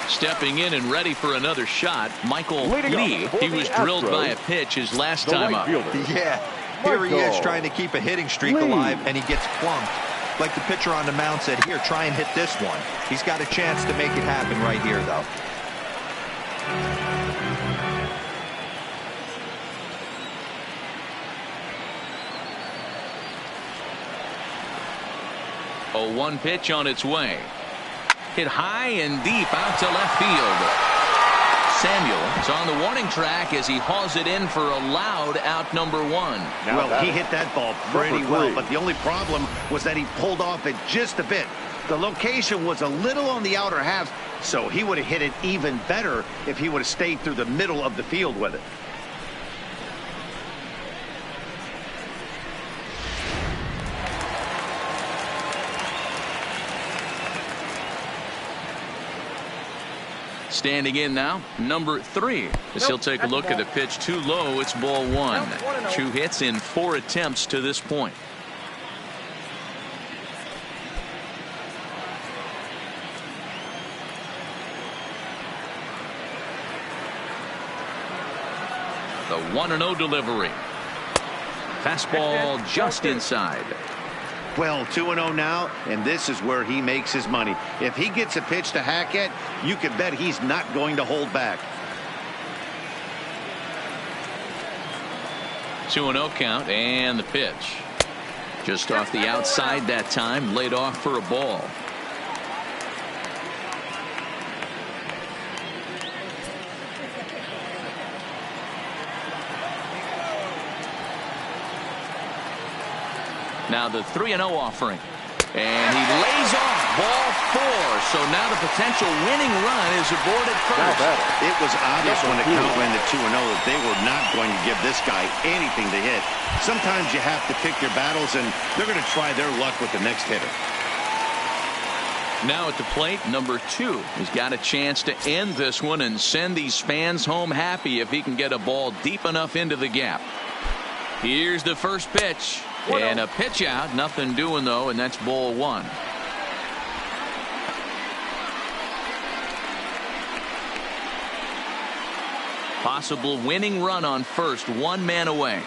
Stepping in and ready for another shot, Michael Lee. He was drilled by a pitch his last time up. Yeah. Here he is trying to keep a hitting streak alive, and he gets plunked. Like the pitcher on the mound said, here, try and hit this one. He's got a chance to make it happen right here, though. A 1 pitch on its way. Hit high and deep out to left field. Samuel is on the warning track as he hauls it in for a loud out number 1. Well, he hit that ball pretty well, but the only problem was that he pulled off it just a bit. The location was a little on the outer half, so he would have hit it even better if he would have stayed through the middle of the field with it. Standing in now, number 3. As he'll take a look at a pitch too low, it's ball 1. 2 hits in 4 attempts to this point. The 1-0 delivery. Fastball just inside. Well, 2-0 now, and this is where he makes his money. If he gets a pitch to hack at, you can bet he's not going to hold back. 2-0 count, and the pitch. Just off the outside that time, laid off for a ball. Now the 3-0 offering. And he lays off ball 4. So now the potential winning run is aborted first. It was obvious when the count went to 2-0 that they were not going to give this guy anything to hit. Sometimes you have to pick your battles, and they're going to try their luck with the next hitter. Now at the plate, number 2. He's got a chance to end this one and send these fans home happy if he can get a ball deep enough into the gap. Here's the first pitch. And a pitch out. Nothing doing, though, and that's ball 1. Possible winning run on first. 1 man away.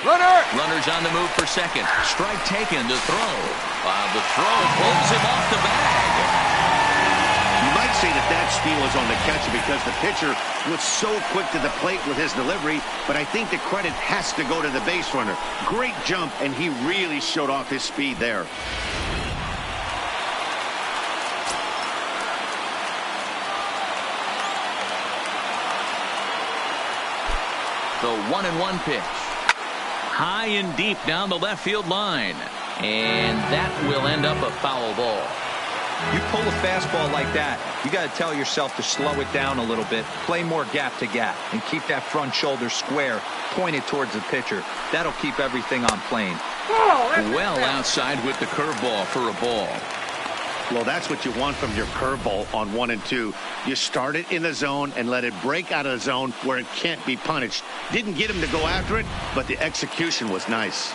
Runners on the move for second. Strike taken to throw. The throw pulls him off the bag. You might say that steal is on the catcher because the pitcher was so quick to the plate with his delivery, but I think the credit has to go to the base runner. Great jump, and he really showed off his speed there. The 1-1 pitch. High and deep down the left field line. And that will end up a foul ball. You pull a fastball like that, you got to tell yourself to slow it down a little bit, play more gap to gap, and keep that front shoulder square, pointed towards the pitcher. That'll keep everything on plane. Well outside with the curveball for a ball. Well, that's what you want from your curveball on 1 and 2. You start it in the zone and let it break out of the zone where it can't be punished. Didn't get him to go after it, but the execution was nice.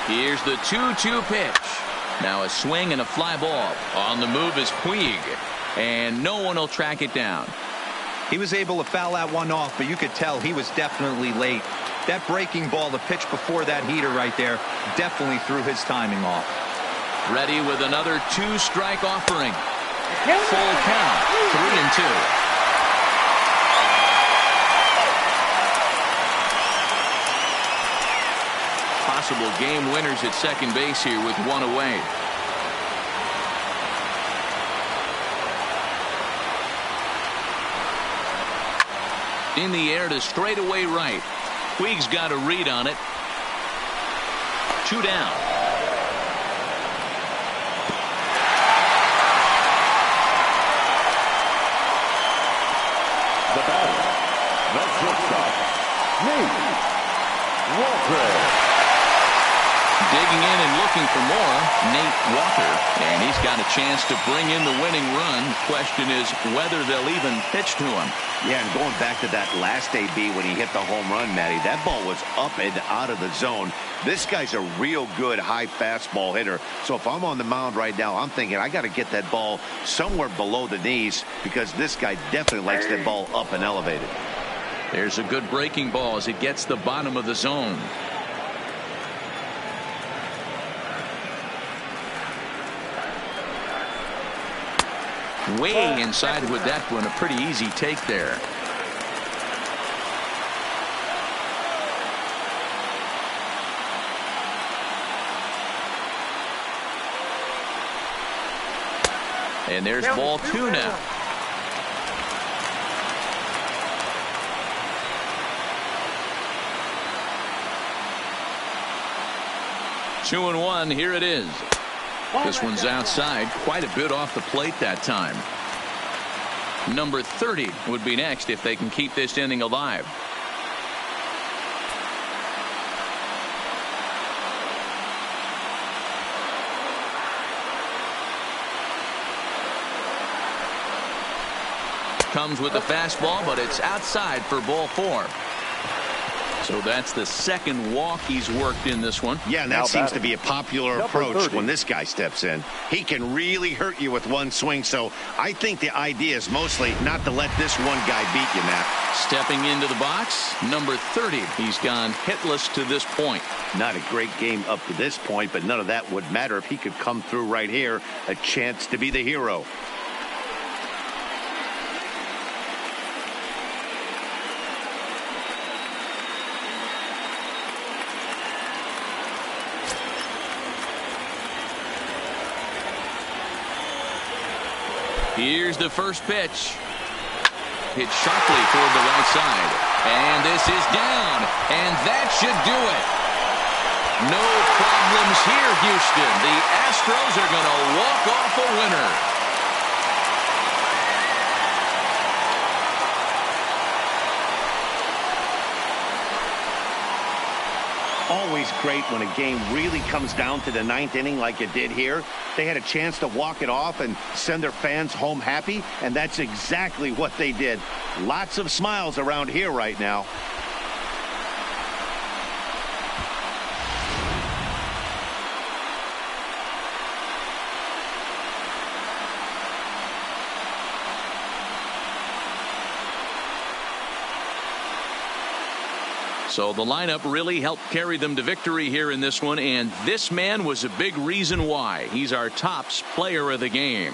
Here's the 2-2 pitch. Now a swing and a fly ball. On the move is Puig. And no one will track it down. He was able to foul that one off, but you could tell he was definitely late. That breaking ball, the pitch before that heater right there, definitely threw his timing off. Ready with another 2-strike offering. Full count. 3-2. Possible game winners at second base here with 1 away. In the air to straightaway right. Puig's got a read on it. 2 down. The batter, the shortstop, Nate Walker. Digging in and looking for more, Nate Walker, and he's got a chance to bring in the winning run. Question is whether they'll even pitch to him. Yeah, and going back to that last AB when he hit the home run, Matty, that ball was up and out of the zone. This guy's a real good high fastball hitter. So if I'm on the mound right now, I'm thinking I got to get that ball somewhere below the knees because this guy definitely likes that ball up and elevated. There's a good breaking ball as it gets the bottom of the zone. Way inside with that one. A pretty easy take there. And there's ball 2 now. Two and 1. Here it is. This one's outside, quite a bit off the plate that time. Number 30 would be next if they can keep this inning alive. Comes with the fastball, but it's outside for ball 4. So that's the second walk he's worked in this one. Yeah, and that seems to be a popular approach when this guy steps in. He can really hurt you with one swing, so I think the idea is mostly not to let this one guy beat you, Matt. Stepping into the box, number 30. He's gone hitless to this point. Not a great game up to this point, but none of that would matter if he could come through right here. A chance to be the hero. Here's the first pitch. Hit sharply toward the right side. And this is down. And that should do it. No problems here, Houston. The Astros are going to walk off a winner. Always great when a game really comes down to the ninth inning like it did here. They had a chance to walk it off and send their fans home happy, and that's exactly what they did. Lots of smiles around here right now. So the lineup really helped carry them to victory here in this one, and this man was a big reason why. He's our tops player of the game.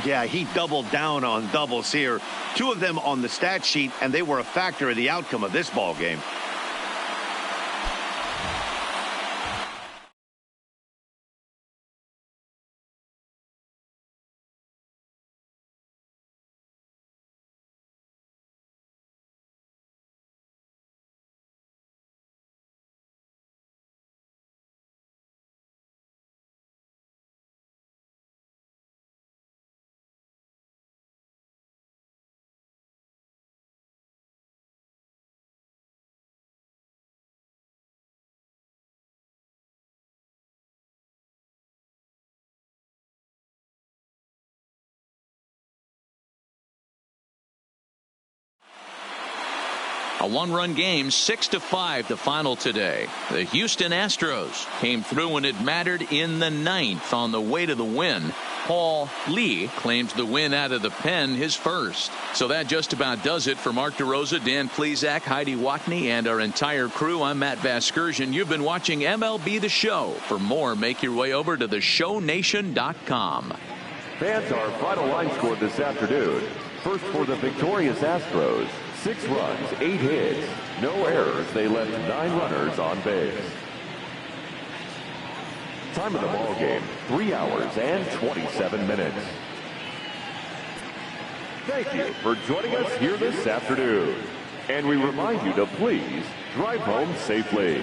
Yeah, he doubled down on doubles here. 2 of them on the stat sheet, and they were a factor in the outcome of this ball game. A one-run game, 6-5 the final today. The Houston Astros came through when it mattered in the 9th on the way to the win. Paul Lee claims the win out of the pen, his first. So that just about does it for Mark DeRosa, Dan Plesac, Heidi Watney, and our entire crew. I'm Matt Vasgersian. You've been watching MLB The Show. For more, make your way over to theshownation.com. Fans, our final line score this afternoon. First for the victorious Astros. 6 runs, 8 hits, no errors. They left 9 runners on base. Time of the ball game, 3 hours and 27 minutes. Thank you for joining us here this afternoon. And we remind you to please drive home safely.